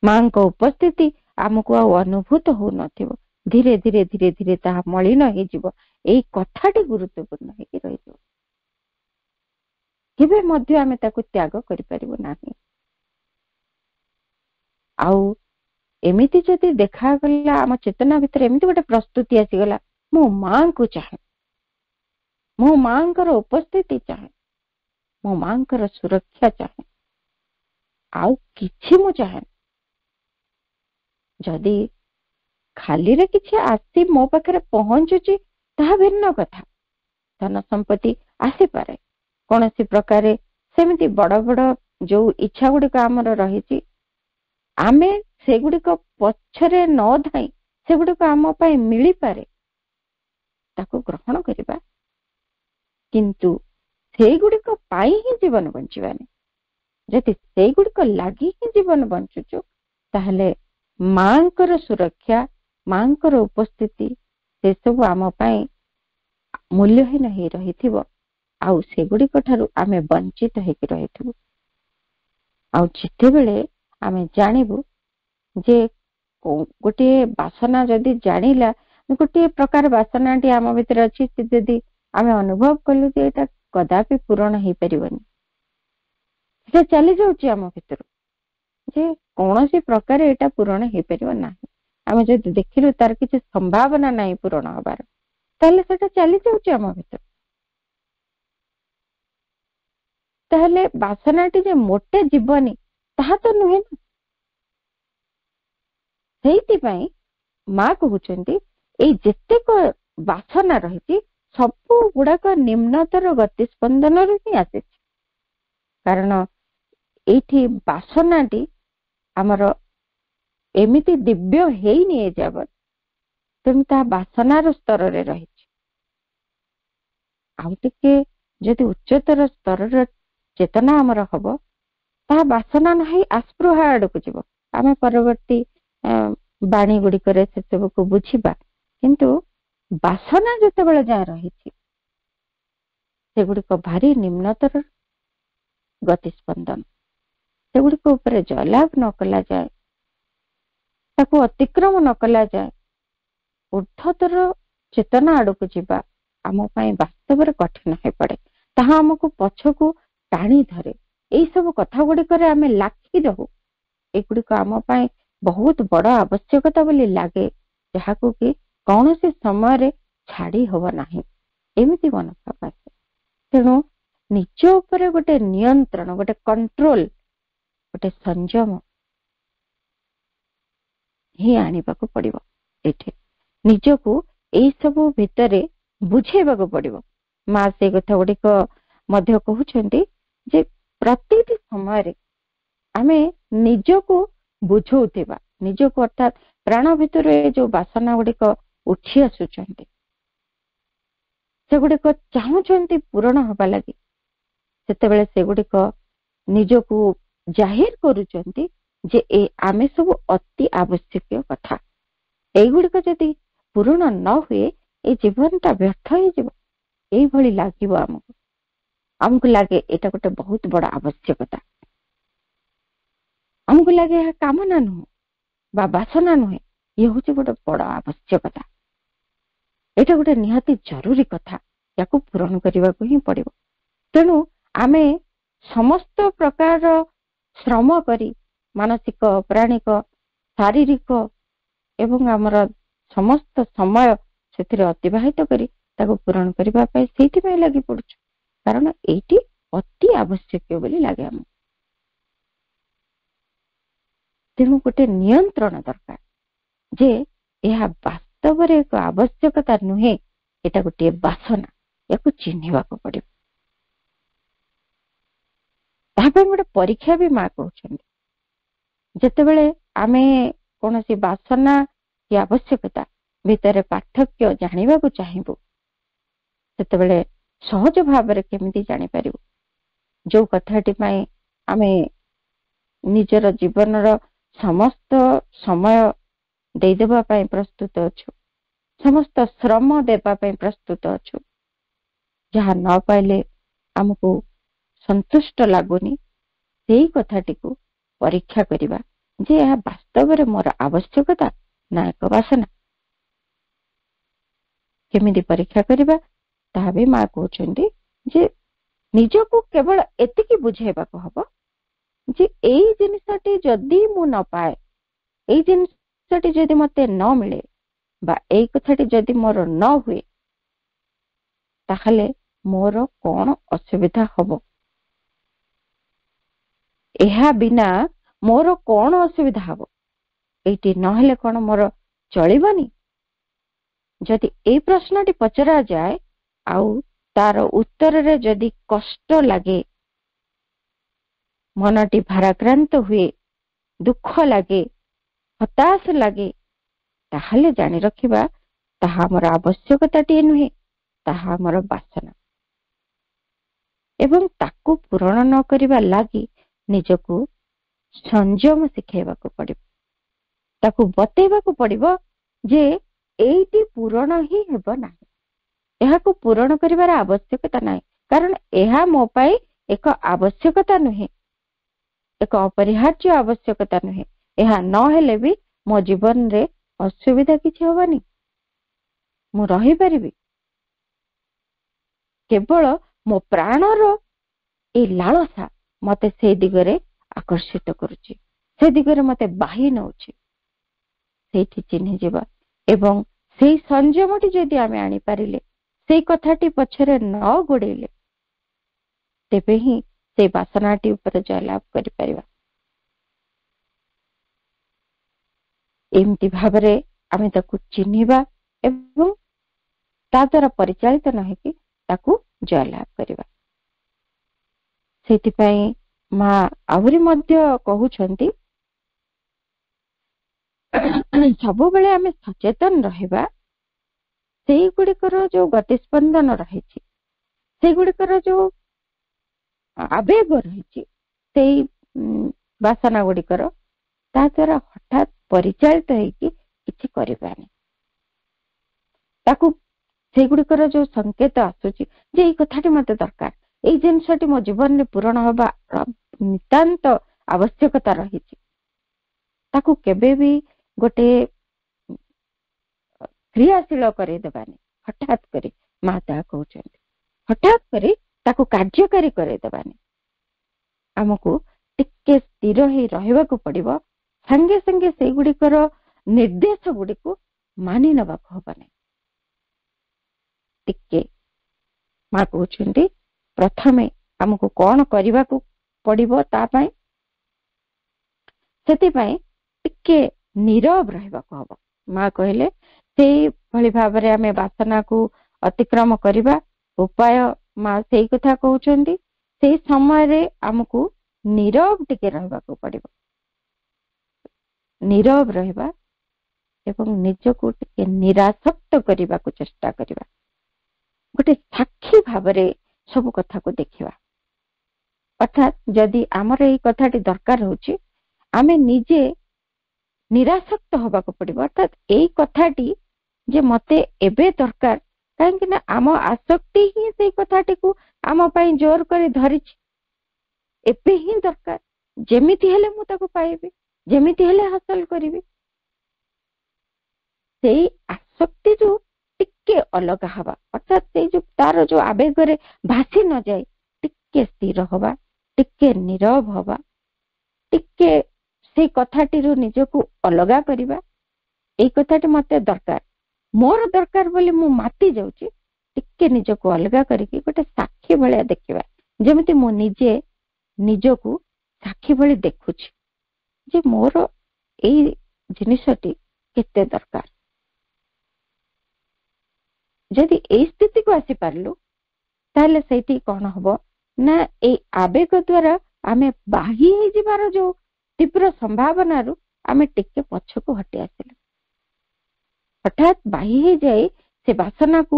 मां को उपस्थिति आमको आ अनुभूत हो नथिबो, धीरे धीरे धीरे धीरे ता मलिन हे जिवो। एई कथाटी गुरुत्वपूर्ण हे कि रहिबो, केबे मध्य आमे ताको त्याग करि परिबो नाही। आउ एमिति जदि देखा गला आम चेतना भितर एमिति गोटे प्रस्तुति आसी गला, मो मां को चाहे ମୋ ମାଙ୍କର ଉପସ୍ଥିତି ଚାହେଁ, ମୋ ମାଙ୍କର ସୁରକ୍ଷା ଚାହେଁ, ଆଉ କିଛି ମୁଁ ଚାହେଁ। ଯଦି ଖାଲିରେ କିଛି ଆସି ମୋ ପାଖରେ ପହଞ୍ଚୁଛି ତାହା ଭିନ୍ନ କଥା। ଧନ ସମ୍ପତ୍ତି ଆସିପାରେ କୌଣସି ପ୍ରକାରେ, ସେମିତି ବଡ ବଡ ଯୋଉ ଇଚ୍ଛା ଗୁଡିକ ଆମର ରହିଛି, ଆମେ ସେଗୁଡିକ ପଛରେ ନ ଧାଇଁ ସେଗୁଡିକ ଆମ ପାଇଁ ମିଳିପାରେ, ତାକୁ ଗ୍ରହଣ କରିବା। କିନ୍ତୁ ସେଇଗୁଡିକ ପାଇଁ ହିଁ ଜୀବନ ବଞ୍ଚିବାନି। ଯଦି ସେଇଗୁଡିକ ଲାଗି ହିଁ ଜୀବନ ବଞ୍ଚୁଛୁ, ତାହେଲେ ମାଙ୍କର ସୁରକ୍ଷା, ମାଙ୍କର ଉପସ୍ଥିତି, ସେସବୁ ଆମ ପାଇଁ ମୂଲ୍ୟହୀନ ହେଇ ରହିଥିବ, ଆଉ ସେଗୁଡିକ ଠାରୁ ଆମେ ବଞ୍ଚିତ ହେଇକି ରହିଥିବୁ। ଆଉ ଯେତେବେଳେ ଆମେ ଜାଣିବୁ ଯେ ଗୋଟିଏ ବାସନା ଯଦି ଜାଣିଲା, ଗୋଟିଏ ପ୍ରକାର ବାସନାଟି ଆମ ଭିତରେ ଅଛି, ସେ ଯଦି ଆମେ ଅନୁଭବ କଲୁ ଯେ ଏଇଟା କଦାପି ପୂରଣ ହେଇପାରିବନି, ସେଟା ଚାଲି ଯାଉଛି ଆମ ଭିତରୁ, ଯେ କୌଣସି ପ୍ରକାର ଏଇଟା ପୂରଣ ହେଇପାରିବ ନାହିଁ, ଆମେ ଯଦି ଦେଖିଲୁ ତାର କିଛି ସମ୍ଭାବନା ନାହିଁ ପୂରଣ ହବାର, ତାହେଲେ ସେଟା ଚାଲି ଯାଉଛି ଆମ ଭିତରୁ। ତାହେଲେ ବାସନାଟି ଯେ ମୋଟେ ଯିବନି ତାହା ତ ନୁହେଁ ନା। ସେଇଥିପାଇଁ ମା କହୁଛନ୍ତି ଏଇ ଯେତେକ ବାସନା ରହିଛି ସବୁ ଗୁଡାକ ନିମ୍ନତର ଗତି ସ୍ପନ୍ଦନରୁ ହିଁ ଆସିଛି। କାରଣ ଏଇଠି ବାସନାଟି ଆମର ଏମିତି ଦିବ୍ୟ ହେଇନି ଏଯାବତ୍, ତେଣୁ ତାହା ବାସନାର ସ୍ତରରେ ରହିଛି। ଆଉ ଟିକେ ଯଦି ଉଚ୍ଚତର ସ୍ତରର ଚେତନା ଆମର ହବ, ତାହା ବାସନା ନାହିଁ ଆସ୍ପୃହା ଆଡକୁ ଯିବ। ଆମେ ପରବର୍ତ୍ତୀ ବାଣୀ ଗୁଡିକରେ ସେସବୁକୁ ବୁଝିବା। କିନ୍ତୁ ବାସନା ଯେତେବେଳେ ଯାଏ ରହିଛି, ସେଗୁଡିକ ଭାରି ନିମ୍ନତର ଗତିସ୍ପନ୍ଦନ, ସେଗୁଡିକ ଉପରେ ଜୟଲାଭ ନ କଲା ଯାଏ, ତାକୁ ଅତିକ୍ରମ ନ କଲା ଯାଏ, ଊର୍ଦ୍ଧ୍ୱତର ଚେତନା ଆଡକୁ ଯିବା ଆମ ପାଇଁ ବାସ୍ତବରେ କଠିନ ହୋଇପଡେ। ତାହା ଆମକୁ ପଛକୁ ଟାଣି ଧରେ। ଏଇ ସବୁ କଥା ଗୁଡିକରେ ଆମେ ଲାଖି ରହୁ। ଏଗୁଡିକ ଆମ ପାଇଁ ବହୁତ ବଡ ଆବଶ୍ୟକତା ବୋଲି ଲାଗେ, ଯାହାକୁ କି କୌଣସି ସମୟରେ ଛାଡି ହବ ନାହିଁ, ଏମିତି ମନୋଭାବ ଆସେ। ତେଣୁ ନିଜ ଉପରେ ଗୋଟେ ନିୟନ୍ତ୍ରଣ, ଗୋଟେ କଣ୍ଟ୍ରୋଲ, ଗୋଟେ ସଂଯମ ହିଁ ଆଣିବାକୁ ପଡିବ। ଏଠି ନିଜକୁ ଏଇ ସବୁ ଭିତରେ ବୁଝେଇବାକୁ ପଡିବ। ମା ସେଇ କଥା ଗୁଡିକ ମଧ୍ୟ କହୁଛନ୍ତି ଯେ ପ୍ରତିଟି ସମୟରେ ଆମେ ନିଜକୁ ବୁଝଉଥିବା, ନିଜକୁ ଅର୍ଥାତ୍ ପ୍ରାଣ ଭିତରେ ଯୋଉ ବାସନା ଗୁଡିକ ଉଠି ଆସୁଛନ୍ତି, ସେଗୁଡିକ ଚାହୁଁଛନ୍ତି ପୂରଣ ହବା ଲାଗି, ସେତେବେଳେ ସେଗୁଡିକ ନିଜକୁ ଜାହିର କରୁଛନ୍ତି ଯେ ଆମେ ସବୁ ଅତି ଆବଶ୍ୟକୀୟ କଥା। এইগুড়িক যদি ପୂରଣ ନ ହୁଏ এই ଜୀବନଟା ବ୍ୟର୍ଥ ହେଇଯିବ, এইଭଳି ଲାଗିବ ଆମକୁ। ଆମକୁ ଲାଗେ ଏଇଟା ଗୋଟେ ବହୁତ ବଡ ଆବଶ୍ୟକତା, ଆମକୁ ଲାଗେ ଏହା କାମନା ନୁହେଁ ବା ବାସନା ନୁହେଁ, ଇଏ ହଉଛି ଗୋଟେ ବଡ ଆବଶ୍ୟକତା, ଏଇଟା ଗୋଟେ ନିହାତି ଜରୁରୀ କଥା, ୟାକୁ ପୂରଣ କରିବାକୁ ହିଁ ପଡିବ। ତେଣୁ ଆମେ ସମସ୍ତ ପ୍ରକାର ଶ୍ରମ କରି, ମାନସିକ, ପ୍ରାଣିକ, ଶାରୀରିକ ଏବଂ ଆମର ସମସ୍ତ ସମୟ ସେଥିରେ ଅତିବାହିତ କରି ତାକୁ ପୂରଣ କରିବା ପାଇଁ ସେଇଥିପାଇଁ ଲାଗି ପଡୁଛୁ, କାରଣ ଏଇଟି ଅତି ଆବଶ୍ୟକୀୟ ବୋଲି ଲାଗେ ଆମକୁ। ତେଣୁ ଗୋଟେ ନିୟନ୍ତ୍ରଣ ଦରକାର ଯେ ଏହା ବାସ୍ତବରେ ଏକ ଆବଶ୍ୟକତା ନୁହେଁ, ଏଟା ଗୋଟିଏ ବାସନା, ୟାକୁ ଚିହ୍ନିବାକୁ ପଡିବ। ତାହା ପାଇଁ ଗୋଟେ ପରୀକ୍ଷା ବି ମା କହୁଛନ୍ତି। ଯେତେବେଳେ ଆମେ କୌଣସି ବାସନା କି ଆବଶ୍ୟକତା ଭିତରେ ପାର୍ଥକ୍ୟ ଜାଣିବାକୁ ଚାହିଁବୁ, ସେତେବେଳେ ସହଜ ଭାବରେ କେମିତି ଜାଣିପାରିବୁ? ଯୋଉ କଥାଟି ପାଇଁ ଆମେ ନିଜର ଜୀବନର ସମସ୍ତ ସମୟ ଦେଇଦେବା ପାଇଁ ପ୍ରସ୍ତୁତ ଅଛୁ, ସମସ୍ତ ଶ୍ରମ ଦେବା ପାଇଁ ପ୍ରସ୍ତୁତ ଅଛୁ, ଯାହା ନ ପାଇଲେ ଆମକୁ ସନ୍ତୁଷ୍ଟ ଲାଗୁନି, ସେଇ କଥାଟିକୁ ପରୀକ୍ଷା କରିବା ଯେ ଏହା ବାସ୍ତବରେ ମୋର ଆବଶ୍ୟକତା ନା ଏକ ବାସନା। କେମିତି ପରୀକ୍ଷା କରିବା ତାହା ବି ମା କହୁଛନ୍ତି ଯେ ନିଜକୁ କେବଳ ଏତିକି ବୁଝେଇବାକୁ ହବ ଯେ ଏଇ ଜିନିଷଟି ଯଦି ମୁଁ ନ ପାଏ, ଏଇ ଜିନିଷଟି ଯଦି ମତେ ନ ମିଳେ ବା ଏଇ କଥାଟି ଯଦି ମୋର ନ ହୁଏ, ତାହେଲେ ମୋର କଣ ଅସୁବିଧା ହବ, ଏହା ବିନା ମୋର କଣ ଅସୁବିଧା ହବ, ଏଇଟି ନହେଲେ କଣ ମୋର ଚଳିବନି। ଯଦି ଏଇ ପ୍ରଶ୍ନଟି ପଚରା ଯାଏ ଆଉ ତାର ଉତ୍ତରରେ ଯଦି କଷ୍ଟ ଲାଗେ, ମନଟି ଭାରାକ୍ରାନ୍ତ ହୁଏ, ଦୁଃଖ ଲାଗେ, ହତାଶ ଲାଗେ, ତାହେଲେ ଜାଣି ରଖିବା ତାହା ଆମର ଆବଶ୍ୟକତାଟିଏ ନୁହେଁ, ତାହା ଆମର ବାସନା। ଏବଂ ତାକୁ ପୂରଣ ନ କରିବା ଲାଗି ନିଜକୁ ସଂଯମ ଶିଖେଇବାକୁ ପଡିବ। ତାକୁ ବତେଇବାକୁ ପଡିବ ଯେ ଏଇଟି ପୂରଣ ହିଁ ହେବ ନାହିଁ, ଏହାକୁ ପୂରଣ କରିବାର ଆବଶ୍ୟକତା ନାହିଁ, କାରଣ ଏହା ମୋ ପାଇଁ ଏକ ଆବଶ୍ୟକତା ନୁହେଁ, ଏକ ଅପରିହାର୍ଯ୍ୟ ଆବଶ୍ୟକତା ନୁହେଁ। ଏହା ନହେଲେ ବି ମୋ ଜୀବନରେ ଅସୁବିଧା କିଛି ହବନି, ମୁଁ ରହିପାରିବି। କେବଳ ମୋ ପ୍ରାଣର ଏଇ ଲାଳସା ମତେ ସେଇ ଦିଗରେ ଆକର୍ଷିତ କରୁଛି, ସେ ଦିଗରେ ମତେ ବାହି ନଉଛି। ସେଇଠି ଚିହ୍ନି ଯିବା ଏବଂ ସେଇ ସଂଯମଟି ଯଦି ଆମେ ଆଣିପାରିଲେ, ସେଇ କଥାଟି ପଛରେ ନ ଗୋଡେଇଲେ, ତେବେ ହିଁ ସେଇ ବାସନାଟି ଉପରେ ଜୟଲାଭ କରିପାରିବା। ଏମିତି ଭାବରେ ଆମେ ତାକୁ ଚିହ୍ନିବା ଏବଂ ତା ଦ୍ୱାରା ପରିଚାଳିତ ନ ହେଇକି ତାକୁ ଜୟଲାଭ କରିବା। ସେଥିପାଇଁ ମା ଆହୁରି ମଧ୍ୟ କହୁଛନ୍ତି, ସବୁବେଳେ ଆମେ ସଚେତନ ରହିବା ସେଇଗୁଡିକର ଯୋଉ ଗତିସ୍ପନ୍ଦନ ରହିଛି, ସେଇଗୁଡିକର ଯୋଉ ଆବେଗ ରହିଛି, ସେଇ ବାସନା ଗୁଡିକର, ତା ଦ୍ୱାରା ହଠାତ୍ ପରିଚାଳିତ ହେଇକି କିଛି କରିବାନି। ତାକୁ ସେଇଗୁଡିକର ଯୋଉ ସଂକେତ ଆସୁଛି ଯେ ଏଇ କଥାଟି ମତେ ଦରକାର, ଏଇ ଜିନିଷଟି ମୋ ଜୀବନରେ ପୂରଣ ହବା ନିତାନ୍ତ ଆବଶ୍ୟକତା ରହିଛି, ତାକୁ କେବେ ବି ଗୋଟେ କ୍ରିୟାଶୀଳ କରେଇଦେବାନି। ହଠାତ୍ କରି ମା ତାହା କହୁଛନ୍ତି, ହଠାତ୍ କରି ତାକୁ କାର୍ଯ୍ୟକାରୀ କରେଇଦେବାନି। ଆମକୁ ଟିକେ ସ୍ଥିର ହେଇ ରହିବାକୁ ପଡିବ, ସାଙ୍ଗେ ସାଙ୍ଗେ ସେଇଗୁଡିକର ନିର୍ଦ୍ଦେଶ ଗୁଡିକୁ ମାନି ନେବାକୁ ହବନି। ଟିକେ ମା କହୁଛନ୍ତି ପ୍ରଥମେ ଆମକୁ କଣ କରିବାକୁ ପଡିବ, ତା ପାଇଁ ସେଥିପାଇଁ ଟିକେ ନୀରବ ରହିବାକୁ ହବ। ମା କହିଲେ ସେଇଭଳି ଭାବରେ ଆମେ ବାସନାକୁ ଅତିକ୍ରମ କରିବା ଉପାୟ ମା ସେଇ କଥା କହୁଛନ୍ତି। ସେଇ ସମୟରେ ଆମକୁ ନୀରବ ଟିକେ ରହିବାକୁ ପଡିବ, ନୀରବ ରହିବା ଏବଂ ନିଜକୁ ଟିକେ ନିରାସକ୍ତ କରିବାକୁ ଚେଷ୍ଟା କରିବା। ଗୋଟେ ସାକ୍ଷୀ ଭାବରେ ସବୁ କଥାକୁ ଦେଖିବା। ଅର୍ଥାତ୍ ଯଦି ଆମର ଏଇ କଥାଟି ଦରକାର ହଉଛି, ଆମେ ନିଜେ ନିରାସକ୍ତ ହବାକୁ ପଡିବ। ଅର୍ଥାତ୍ ଏଇ କଥାଟି ଯେ ମତେ ଏବେ ଦରକାର, କାହିଁକି ନା ଆମ ଆସକ୍ତି ହିଁ ସେଇ କଥାଟିକୁ ଆମ ପାଇଁ ଜୋର କରି ଧରିଛି। ଏବେ ହିଁ ଦରକାର, ଯେମିତି ହେଲେ ମୁଁ ତାକୁ ପାଇବି, ଯେମିତି ହେଲେ ହାସଲ କରିବି। ସେଇ ଆସକ୍ତିରୁ ଟିକେ ଅଲଗା ହବା, ଅର୍ଥାତ୍ ସେଇ ଯୋଉ ତାର ଯୋଉ ଆବେଗରେ ଭାସି ନଯାଏ, ଟିକେ ସ୍ଥିର ହବା, ଟିକେ ନୀରବ ହବା, ଟିକେ ସେଇ କଥାଟିରୁ ନିଜକୁ ଅଲଗା କରିବା। ଏଇ କଥାଟି ମତେ ଦରକାର, ମୋର ଦରକାର ବୋଲି ମୁଁ ମାତି ଯାଉଛି, ଟିକେ ନିଜକୁ ଅଲଗା କରିକି ଗୋଟେ ସାକ୍ଷୀ ଭଳିଆ ଦେଖିବା। ଯେମିତି ମୁଁ ନିଜେ ନିଜକୁ ସାକ୍ଷୀ ଭଳି ଦେଖୁଛି ଯେ ମୋର ଏଇ ଜିନିଷଟି କେତେ ଦରକାର। ଯଦି ଏଇ ସ୍ଥିତିକୁ ଆସିପାରିଲୁ, ତାହେଲେ ସେଇଠି କଣ ହବ ନା ଏଇ ଆବେଗ ଦ୍ୱାରା ଆମେ ବାହି ହେଇଯିବାର ଯୋଉ ତୀବ୍ର ସମ୍ଭାବନାରୁ ଆମେ ଟିକେ ପଛକୁ ହଟି ଆସିଲୁ। ହଠାତ୍ ବାହି ହେଇଯାଇ ସେ ବାସନାକୁ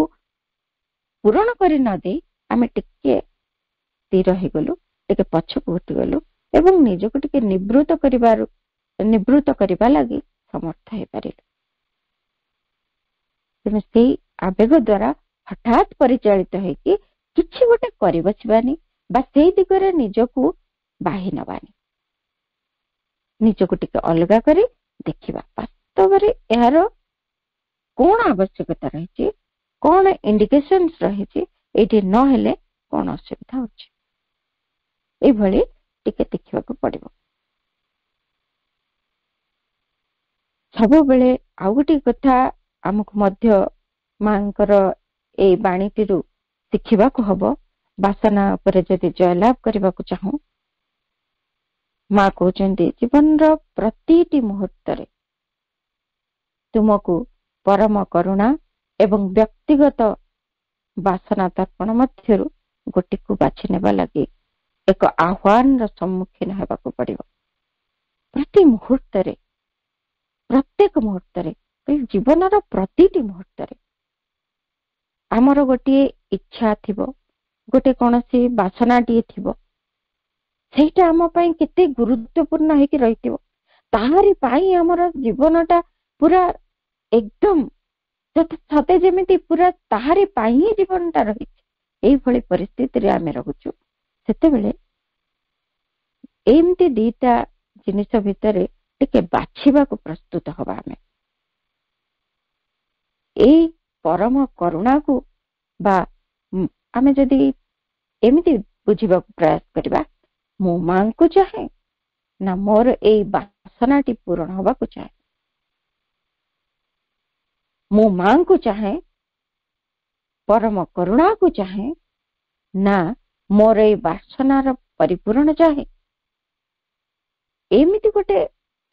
ପୂରଣ କରି ନ ଦେଇ ଆମେ ଟିକେ ସ୍ଥିର ହେଇଗଲୁ, ଟିକେ ପଛକୁ ହଟିଗଲୁ ଏବଂ ନିଜକୁ ଟିକେ ନିବୃତ୍ତ କରିବା ଲାଗି ସମର୍ଥ ହେଇପାରିଲୁ। ତେଣୁ ସେଇ ଆବେଗ ଦ୍ୱାରା ହଠାତ୍ ପରିଚାଳିତ ହେଇକି କିଛି ଗୋଟେ କରି ବସିବାନି ବା ସେଇ ଦିଗରେ ନିଜକୁ ବାହି ନବାନି। ନିଜକୁ ଟିକେ ଅଲଗା କରି ଦେଖିବା, ବାସ୍ତବରେ ଏହାର କଣ ଆବଶ୍ୟକତା ରହିଛି, କଣ ଇଣ୍ଡିକେସନ୍ସ ରହିଛି, ଏଇଠି ନହେଲେ କଣ ଅସୁବିଧା ହଉଛି, ଏଇଭଳି ଟିକେ ଦେଖିବାକୁ ପଡିବ। ସବୁବେଳେ ଆଉ ଗୋଟେ କଥା ଆମକୁ ମଧ୍ୟ ମାଙ୍କର ଏଇ ବାଣୀଟିରୁ ଶିଖିବାକୁ ହବ। ବାସନା ଉପରେ ଯଦି ଜୟଲାଭ କରିବାକୁ ଚାହୁଁ, ମା କହୁଛନ୍ତି ଜୀବନର ପ୍ରତିଟି ମୁହୂର୍ତ୍ତରେ ତୁମକୁ ପରମ କରୁଣା ଏବଂ ବ୍ୟକ୍ତିଗତ ବାସନା ତର୍ପଣ ମଧ୍ୟରୁ ଗୋଟିକୁ ବାଛି ନେବା ଲାଗି ଏକ ଆହ୍ୱାନର ସମ୍ମୁଖୀନ ହେବାକୁ ପଡିବ। ପ୍ରତି ମୁହୂର୍ତ୍ତରେ, ପ୍ରତ୍ୟେକ ମୁହୂର୍ତ୍ତରେ, ଜୀବନର ପ୍ରତିଟି ମୁହୂର୍ତ୍ତରେ ଆମର ଗୋଟିଏ ଇଚ୍ଛା ଥିବ, ଗୋଟେ କୌଣସି ବାସନାଟିଏ ଥିବ, ସେଇଟା ଆମ ପାଇଁ କେତେ ଗୁରୁତ୍ୱପୂର୍ଣ୍ଣ ହେଇକି ରହିଥିବ। ତାହାରି ପାଇଁ ଆମର ଜୀବନଟା ପୁରା ଏକଦମ ସତେ ଯେମିତି ପୁରା ତାହାରି ପାଇଁ ହିଁ ଜୀବନଟା ରହିଛି। ଏଇଭଳି ପରିସ୍ଥିତିରେ ଆମେ ରହୁଛୁ। ସେତେବେଳେ ଏମିତି ଦିଟା ଜିନିଷ ଭିତରେ ଟିକେ ବାଛିବାକୁ ପ୍ରସ୍ତୁତ ହବା। ଏଇ ପରମ କରୁଣାକୁ ବା ଆମେ ଯଦି ଏମିତି ବୁଝିବାକୁ ପ୍ରୟାସ କରିବା, ମୁଁ ମାଙ୍କୁ ଚାହେଁ ନା ମୋର ଏଇ ବାସନାଟି ପୂରଣ ହବାକୁ ଚାହେଁ। ମୁଁ ମାଙ୍କୁ ଚାହେଁ, ପରମ କରୁଣାକୁ ଚାହେଁ, ନା ମୋର ଏଇ ବାସନାର ପରିପୂରଣ ଚାହେଁ। ଏମିତି ଗୋଟେ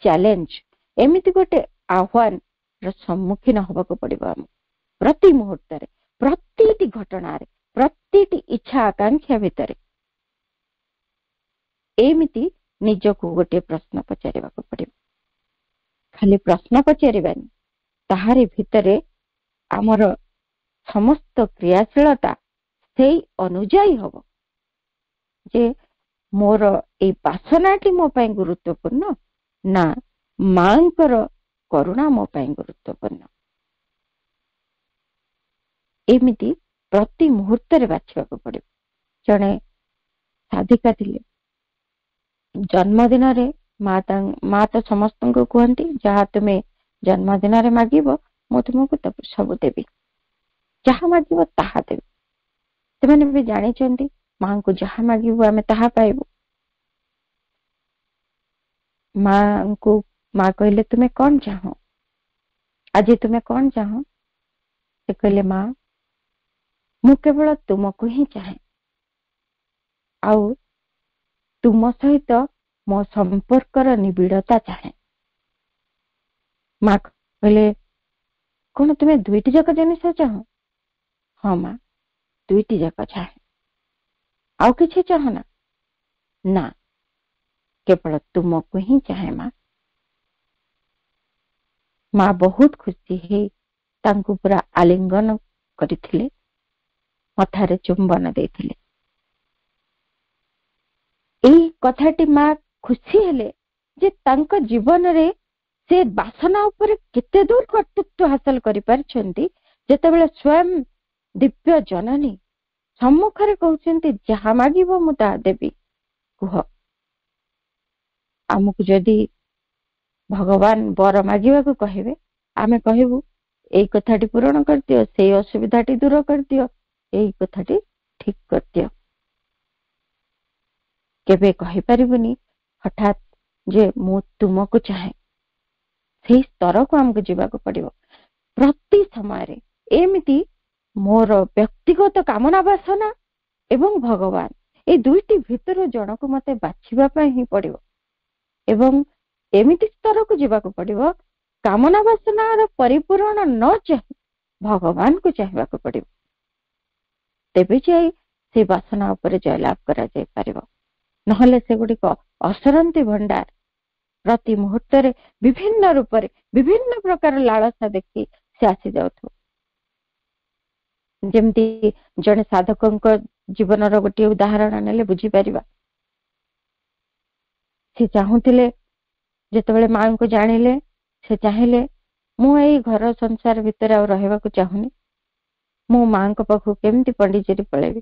ଚ୍ୟାଲେଞ୍ଜ, ଏମିତି ଗୋଟେ ଆହ୍ୱାନର ସମ୍ମୁଖୀନ ହବାକୁ ପଡିବ ଆମକୁ। ପ୍ରତି ମୁହୂର୍ତ୍ତରେ, ପ୍ରତିଟି ଘଟଣାରେ, ପ୍ରତିଟି ଇଚ୍ଛା ଆକାଂକ୍ଷା ଭିତରେ ଏମିତି ନିଜକୁ ଗୋଟେ ପ୍ରଶ୍ନ ପଚାରିବାକୁ ପଡିବ। ଖାଲି ପ୍ରଶ୍ନ ପଚାରିବାନି, ତାହାରି ଭିତରେ ଆମର ସମସ୍ତ କ୍ରିୟାଶୀଳତା ସେଇ ଅନୁଯାୟୀ ହବ ଯେ ମୋର ଏଇ ବାସନାଟି ମୋ ପାଇଁ ଗୁରୁତ୍ୱପୂର୍ଣ୍ଣ ନା ମାଙ୍କର କରୁଣା ମୋ ପାଇଁ ଗୁରୁତ୍ୱପୂର୍ଣ୍ଣ। ଏମିତି ପ୍ରତି ମୁହୂର୍ତ୍ତରେ ବାଛିବାକୁ ପଡିବ। ଜଣେ ସାଧିକା ଥିଲେ, ଜନ୍ମଦିନରେ ମା ତ ସମସ୍ତଙ୍କୁ କୁହନ୍ତି ଯାହା ତୁମେ ଜନ୍ମଦିନରେ ମାଗିବ ମୁଁ ତୁମକୁ ସବୁ ଦେବି, ଯାହା ମାଗିବ ତାହା ଦେବି। ସେମାନେ ବି ଜାଣିଛନ୍ତି ମାଙ୍କୁ ଯାହା ମାଗିବୁ ଆମେ ତାହା ପାଇବୁ। ମା କହିଲେ ତୁମେ କଣ ଚାହଁ, ଆଜି ତୁମେ କଣ ଚାହଁ? ସେ କହିଲେ ମା, ମୁଁ କେବଳ ତୁମକୁ ହିଁ ଚାହେଁ, ଆଉ ତୁମ ସହିତ ମୋ ସମ୍ପର୍କର ନିବିଡତା ଚାହେଁ। ମା କହିଲେ କଣ ତୁମେ ଦୁଇଟି ଯାକ ଜିନିଷ ଚାହଁ? ହଁ ମା, ଦୁଇଟି ଯାକ ଚାହେଁ। ଆଉ କିଛି ଚାହଁ ନା? ନା, କେବଳ ତୁମକୁ ହିଁ ଚାହେଁ ମା। ମା ବହୁତ ଖୁସି ହେଇ ତାଙ୍କୁ ପୁରା ଆଲିଙ୍ଗନ କରିଥିଲେ, ମଥାରେ ଚୁମ୍ବନ ଦେଇଥିଲେ। ଏଇ କଥାଟି ମା ଖୁସି ହେଲେ ଯେ ତାଙ୍କ ଜୀବନରେ ସେ ବାସନା ଉପରେ କେତେ ଦୂର କର୍ତ୍ତୃତ୍ୱ ହାସଲ କରିପାରିଛନ୍ତି, ଯେତେବେଳେ ସ୍ୱୟଂ ଦିବ୍ୟ ଜନନୀ ସମ୍ମୁଖରେ କହୁଛନ୍ତି ଯାହା ମାଗିବ ମୁଁ ତାହା ଦେବି। କୁହ, ଆମକୁ ଯଦି ଭଗବାନ ବର ମାଗିବାକୁ କହିବେ, ଆମେ କହିବୁ ଏଇ କଥାଟି ପୂରଣ କରିଦିଅ, ସେଇ ଅସୁବିଧାଟି ଦୂର କରିଦିଅ, ଏଇ କଥାଟି ଠିକ କରିଦିଅ। କେବେ କହିପାରିବୁନି ହଠାତ୍ ଯେ ମୁଁ ତୁମକୁ ଚାହେଁ। ସେଇ ସ୍ତରକୁ ଆମକୁ ଯିବାକୁ ପଡିବ। ପ୍ରତି ସମୟରେ ଏମିତି ମୋର ବ୍ୟକ୍ତିଗତ କାମନା ବାସନା ଏବଂ ଭଗବାନ, ଏଇ ଦୁଇଟି ଭିତରୁ ଜଣକୁ ମତେ ବାଛିବା ପାଇଁ ହିଁ ପଡିବ ଏବଂ ଏମିତି ସ୍ତରକୁ ଯିବାକୁ ପଡିବ, କାମନା ବାସନାର ପରିପୂରଣ ନ ଚାହିଁ ଭଗବାନକୁ ଚାହିଁବାକୁ ପଡିବ। ତେବେ ଯାଇ ସେ ବାସନା ଉପରେ ଜୟଲାଭ କରାଯାଇପାରିବ। ନହେଲେ ସେଗୁଡିକ ଅସରନ୍ତି ଭଣ୍ଡାର। ପ୍ରତି ମୁହୂର୍ତ୍ତରେ ବିଭିନ୍ନ ରୂପରେ ବିଭିନ୍ନ ପ୍ରକାର ଲାଳସା ଦେଖି ସେ ଆସି ଯାଉଥିବ। ଯେମିତି ଜଣେ ସାଧକଙ୍କ ଜୀବନର ଗୋଟିଏ ଉଦାହରଣ ନେଲେ ବୁଝିପାରିବା। ସେ ଚାହୁଁଥିଲେ, ଯେତେବେଳେ ମାଙ୍କୁ ଜାଣିଲେ, ସେ ଚାହିଁଲେ ମୁଁ ଏଇ ଘର ସଂସାର ଭିତରେ ଆଉ ରହିବାକୁ ଚାହୁଁନି, ମୁଁ ମାଙ୍କ ପାଖକୁ କେମିତି ପଣ୍ଡିଚେରୀ ପଳେଇବି।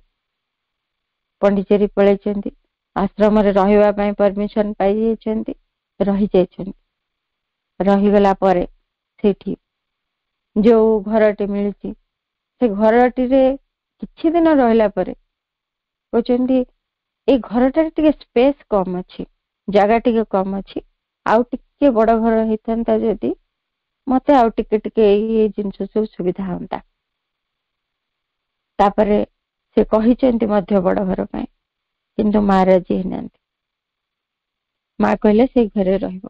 ପଣ୍ଡିଚେରୀ ପଳେଇଛନ୍ତି, ଆଶ୍ରମରେ ରହିବା ପାଇଁ ପରମିଶନ ପାଇଯାଇଛନ୍ତି, ରହିଯାଇଛନ୍ତି। ରହିଗଲା ପରେ ସେଇଠି ଯୋଉ ଘରଟି ମିଳିଛି, ସେ ଘରଟିରେ କିଛି ଦିନ ରହିଲା ପରେ କହୁଛନ୍ତି ଏଇ ଘରଟାରେ ଟିକେ ସ୍ପେସ୍ କମ ଅଛି, ଜାଗା ଟିକେ କମ ଅଛି, ଆଉ ଟିକେ ବଡ ଘର ହେଇଥାନ୍ତା ଯଦି ମତେ ଆଉ ଟିକେ ଟିକେ ଏଇ ଜିନିଷ ସବୁ ସୁବିଧା ହୁଅନ୍ତା। ତାପରେ ସେ କହିଛନ୍ତି ମଧ୍ୟ ବଡ ଘର ପାଇଁ, କିନ୍ତୁ ମା ରାଜି ହେଇନାହାନ୍ତି। ମା କହିଲେ ସେଇ ଘରେ ରହିବ।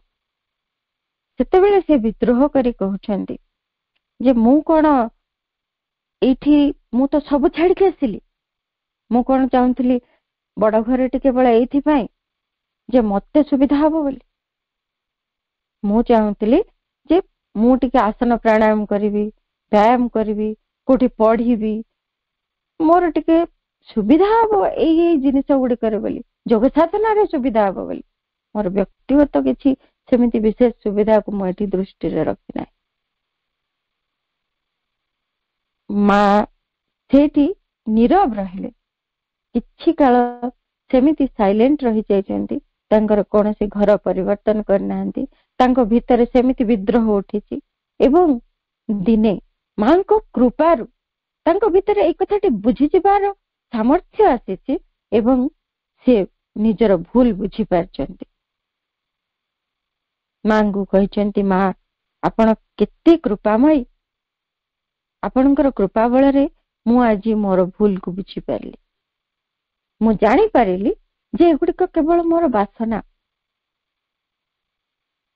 ସେତେବେଳେ ସେ ବିଦ୍ରୋହ କରି କହୁଛନ୍ତି ଯେ ମୁଁ କଣ ଏଇଠି, ମୁଁ ତ ସବୁ ଛାଡିକି ଆସିଲି। ମୁଁ କଣ ଚାହୁଁଥିଲି ବଡ ଘରଟି କେବଳ ଏଇଥିପାଇଁ ଯେ ମତେ ସୁବିଧା ହବ ବୋଲି। ମୁଁ ଚାହୁଁଥିଲି ଯେ ମୁଁ ଟିକେ ଆସନ ପ୍ରାଣାୟାମ କରିବି, ବ୍ୟାୟାମ କରିବି, କୋଉଠି ପଢିବି, ମୋର ଟିକେ ସୁବିଧା ହବ ଏଇ ଜିନିଷ ଗୁଡିକରେ ବୋଲି, ଯୋଗ ସାଧନାରେ ସୁବିଧା ହବ ବୋଲି। ମୋର ବ୍ୟକ୍ତିଗତ କିଛି ସେମିତି ବିଶେଷ ସୁବିଧାକୁ ମୁଁ ଏଠି ଦୃଷ୍ଟିରେ ରଖିନାହିଁ। ମା ସେଇଠି ନୀରବ ରହିଲେ, କିଛି କାଳ ସେମିତି ସାଇଲେଣ୍ଟ ରହିଯାଇଛନ୍ତି। ତାଙ୍କର କୌଣସି ଘର ପରିବର୍ତ୍ତନ କରିନାହାନ୍ତି। ତାଙ୍କ ଭିତରେ ସେମିତି ବିଦ୍ରୋହ ଉଠିଛି ଏବଂ ଦିନେ ମାଙ୍କ କୃପାରୁ ତାଙ୍କ ଭିତରେ ଏଇ କଥାଟି ବୁଝିଯିବାର ସାମର୍ଥ୍ୟ ଆସିଛି ଏବଂ ସେ ନିଜର ଭୁଲ ବୁଝିପାରିଛନ୍ତି। ମାଙ୍କୁ କହିଛନ୍ତି, ମା ଆପଣ କେତେ କୃପାମୟୀ, ଆପଣଙ୍କର କୃପା ବଳରେ ମୁଁ ଆଜି ମୋର ଭୁଲକୁ ବୁଝିପାରିଲି। ମୁଁ ଜାଣିପାରିଲି ଯେ ଏଗୁଡିକ କେବଳ ମୋର ବାସନା।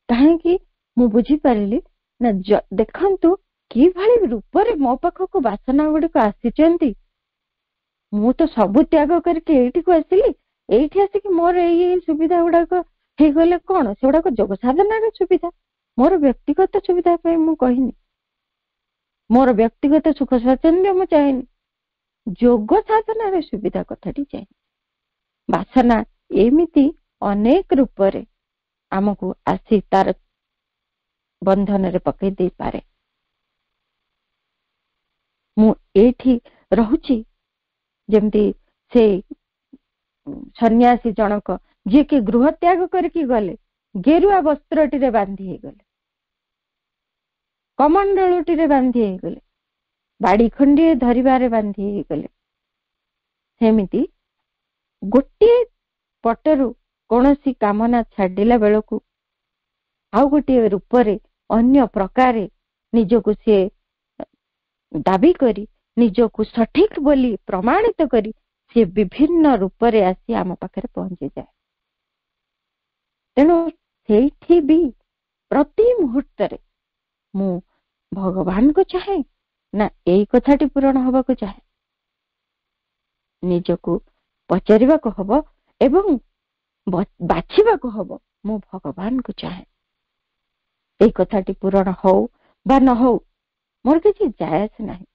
କାହିଁକି ମୁଁ ବୁଝିପାରିଲି ନା, ଦେଖନ୍ତୁ କିଭଳି ରୂପରେ ମୋ ପାଖକୁ ବାସନା ଗୁଡିକ ଆସିଛନ୍ତି। ମୁଁ ତ ସବୁ ତ୍ୟାଗ କରିକି ଏଇଠିକୁ ଆସିଲି। ଏଇଠି ଆସିକି ମୋର ଏଇ ସୁବିଧା ଗୁଡାକ ହେଇଗଲେ କଣ, ସେଗୁଡାକ ଯୋଗ ସାଧନାର ସୁବିଧା। ମୋର ବ୍ୟକ୍ତିଗତ ସୁବିଧା ପାଇଁ ମୁଁ କହିନି, ମୋର ବ୍ୟକ୍ତିଗତ ସୁଖ ସ୍ୱାଚ୍ଛନ୍ଦ୍ୟ ମୁଁ ଚାହେଁନି, ଯୋଗ ସାଧନାର ସୁବିଧା କଥାଟି ଚାହେଁ। ବାସନା ଏମିତି ଅନେକ ରୂପରେ ଆମକୁ ଆସି ତାର ବନ୍ଧନରେ ପକେଇ ଦେଇପାରେ। ମୁଁ ଏଇଠି ରହୁଛି ଯେମିତି ସେ ସନ୍ନ୍ୟାସୀ ଜଣକ ଯିଏକି ଗୃହ ତ୍ୟାଗ କରିକି ଗଲେ, ଗେରୁଆ ବସ୍ତ୍ରଟିରେ ବାନ୍ଧି ହେଇଗଲେ, କମଣ୍ଡଳୁଟିରେ ବାନ୍ଧି ହେଇଗଲେ, ବାଡି ଖଣ୍ଡିଏ ଧରିବାରେ ବାନ୍ଧି ହେଇଗଲେ। ସେମିତି ଗୋଟିଏ ପଟରୁ କୌଣସି କାମନା ଛାଡିଲା ବେଳକୁ ଆଉ ଗୋଟିଏ ରୂପରେ ଅନ୍ୟ ପ୍ରକାରେ ନିଜକୁ ସିଏ ଦାବି କରି, ନିଜକୁ ସଠିକ ବୋଲି ପ୍ରମାଣିତ କରି ସେ ବିଭିନ୍ନ ରୂପରେ ଆସି ଆମ ପାଖରେ ପହଞ୍ଚିଯାଏ। ତେଣୁ ସେଇଠି ବି ପ୍ରତି ମୁହୂର୍ତ୍ତରେ ମୁଁ ଭଗବାନଙ୍କୁ ଚାହେଁ ନା ଏଇ କଥାଟି ପୂରଣ ହବାକୁ ଚାହେଁ। ନିଜକୁ ପଚାରିବାକୁ ହବ ଏବଂ ବାଛିବାକୁ ହବ, ମୁଁ ଭଗବାନଙ୍କୁ ଚାହେଁ। ଏଇ କଥାଟି ପୂରଣ ହଉ ବା ନ ହଉ ମୋର କିଛି ଯାଏ ଆସେ ନାହିଁ,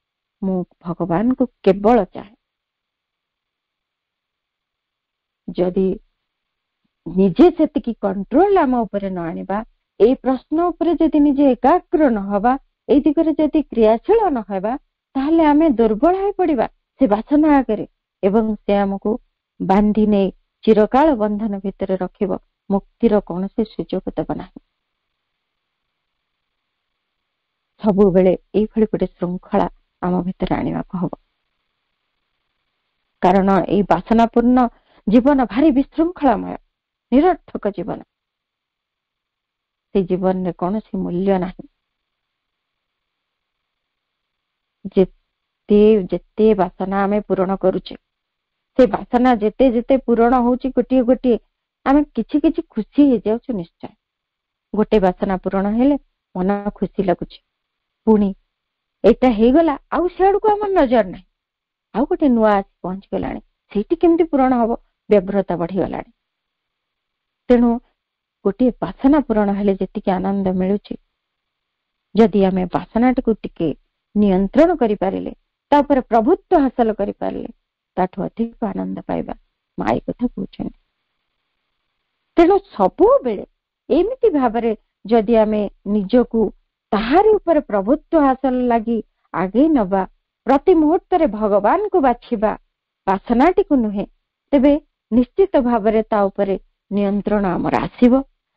ମୁଁ ଭଗବାନଙ୍କୁ କେବଳ ଚାହେଁ। ଯଦି ନିଜେ ସେତିକି କଣ୍ଟ୍ରୋଲ ଆମ ଉପରେ ନ ଆଣିବା, ଏଇ ପ୍ରଶ୍ନ ଉପରେ ଯଦି ନିଜେ ଏକାଗ୍ର ନ ହେବା, ଏଇ ଦିଗରେ ଯଦି କ୍ରିୟାଶୀଳ ନ ହେବା, ତାହେଲେ ଆମେ ଦୁର୍ବଳ ହୋଇ ପଡିବା ସେ ବାସନା ଆଗରେ ଏବଂ ସେ ଆମକୁ ବାନ୍ଧି ନେଇ ଚିରକାଳ ବନ୍ଧନ ଭିତରେ ରଖିବ। ମୁକ୍ତିର କୌଣସି ସୁଯୋଗ ଦେବ ନାହିଁ। ସବୁବେଳେ ଏଇଭଳି ଗୋଟେ ଶୃଙ୍ଖଳା ଆମ ଭିତରେ ଆଣିବାକୁ ହବ। କାରଣ ଏଇ ବାସନାପୂର୍ଣ୍ଣ ଜୀବନ ଭାରି ବିଶୃଙ୍ଖଳାମୟ, ନିରର୍ଥକ ଜୀବନ। ସେ ଜୀବନରେ କୌଣସି ମୂଲ୍ୟ ନାହିଁ। ଯେତେ ବାସନା ଆମେ ପୂରଣ କରୁଛେ, ସେ ବାସନା ଯେତେ ଯେତେ ପୂରଣ ହଉଛି ଗୋଟିଏ ଗୋଟିଏ, ଆମେ କିଛି କିଛି ଖୁସି ହେଇଯାଉଛୁ ନିଶ୍ଚୟ। ଗୋଟେ ବାସନା ପୂରଣ ହେଲେ ମନ ଖୁସି ଲାଗୁଛି, ପୁଣି ଏଇଟା ହେଇଗଲା, ଆଉ ସେଆଡକୁ ଆମର ନଜର ନାହିଁ। ଆଉ ଗୋଟେ ନୂଆ ଆସି ପହଞ୍ଚିଗଲାଣି, ସେଇଠି କେମିତି ପୂରଣ ହବ, ବ୍ୟଗ୍ରତା ବଢିଗଲାଣି। ତେଣୁ ଗୋଟିଏ ବାସନା ପୂରଣ ହେଲେ ଯେତିକି ଆନନ୍ଦ ମିଳୁଛି, ଯଦି ଆମେ ବାସନାଟିକୁ ଟିକେ ନିୟନ୍ତ୍ରଣ କରିପାରିଲେ, ତା ଉପରେ ପ୍ରଭୁତ୍ୱ ହାସଲ କରିପାରିଲେ, ତାଠୁ ଅଧିକ ଆନନ୍ଦ ପାଇବା। ମା ଏ କଥା କହୁଛନ୍ତି। ତେଣୁ ସବୁବେଳେ ଏମିତି ଭାବରେ ଯଦି ଆମେ ନିଜକୁ ତାହାରି ଉପରେ ପ୍ରଭୁତ୍ୱ ହାସଲ ଲାଗି ଆଗେଇ ନବା, ପ୍ରତି ମୁହୂର୍ତ୍ତରେ ଭଗବାନଙ୍କୁ ବାଛିବା, ବାସନାଟିକୁ ନୁହେଁ, ତେବେ ନିଶ୍ଚିତ ଭାବରେ ତା ଉପରେ ନିୟନ୍ତ୍ରଣ ଆମର ଆସିବ,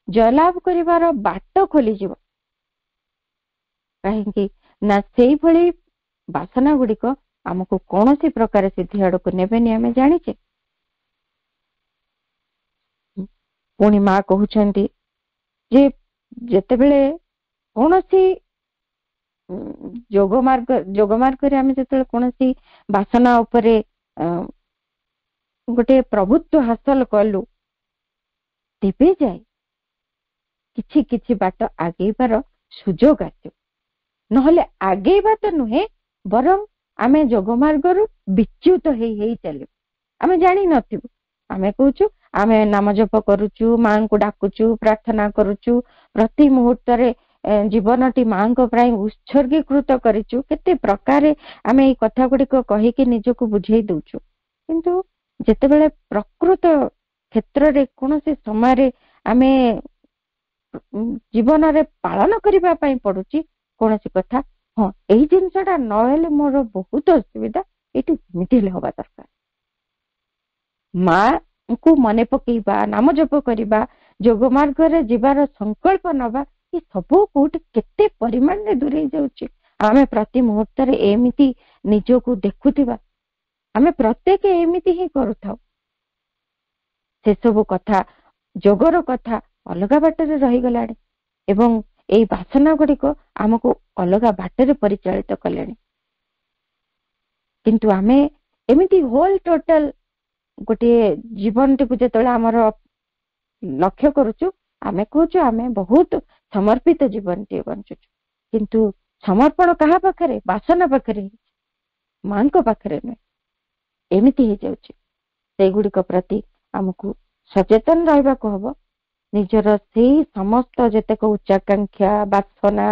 ଜୟଲାଭ କରିବାର ବାଟ ଖୋଲିଯିବ। କାହିଁକି ନା ସେଇଭଳି ବାସନା ଗୁଡିକ ଆମକୁ କୌଣସି ପ୍ରକାର ସିଦ୍ଧି ଆଡକୁ ନେବେନି, ଆମେ ଜାଣିଛେ। ପୁଣି ମା କହୁଛନ୍ତି ଯେ ଯେତେବେଳେ କୌଣସି ଯୋଗ ମାର୍ଗରେ ଆମେ ଯେତେବେଳେ କୌଣସି ବାସନା ଉପରେ गोटे प्रभुत्व हासिल कलु तेबे जाए किछि किछि बाट आगेबार सुजोग आसो नहले आगेबा तो नुहे बरं आमे जोगमार्गरु विच्युत हेई चलु आमे जानी नथिबु आमे कहूचु आमे नाम जप करूचु मां को डाकुचु प्रार्थना करूचु प्रति मुहूर्त रे जीवनटी मां को प्राय उत्सर्गीकृत करिचु केते प्रकारे आमे ए कथा गुडी को कहि के निजको बुझेई दउचु किंतु जेतेबेले प्रकृत क्षेत्र रे कोनोसी समय रे आमे जीवन रे पालन करिबा पई पडुची कोनोसी कथा हाँ एही जिनसटा नहेले मोर बहुत असुविधा एटी जेमिति हवा दरकार मां को मने पकेइबा नाम जप करिबा जोग मार्ग रे जीवार संकल्प नबा ये सब कोट केते परिमाण रे दूरे जाउची आमे प्रति मुहूर्त रे एमिति निजो को देखुथिबा आमे प्रत्येक एमिति ही करूथाउ से सब कथा जोगर कथा अलगा बाटरे रही गलाणी एवं एई वासना गुडी को हमको अलगा बाटरे परिचालित कलेनी किंतु आमे एमिति होल टोटल गोटे जीवन टी जेतले हमर लक्ष्य करूचु आमे कहूचु आमे बहुत समर्पित जीवन टी बंचुचु किंतु समर्पण कहा पाखरे वासना पाखरे मां को पाखरे न एमिति हे जाउची से गुडी को प्रति हमकु सचेतन रहबा को हबो निजर से समस्त जेतेक उच्चाकांक्षा वासना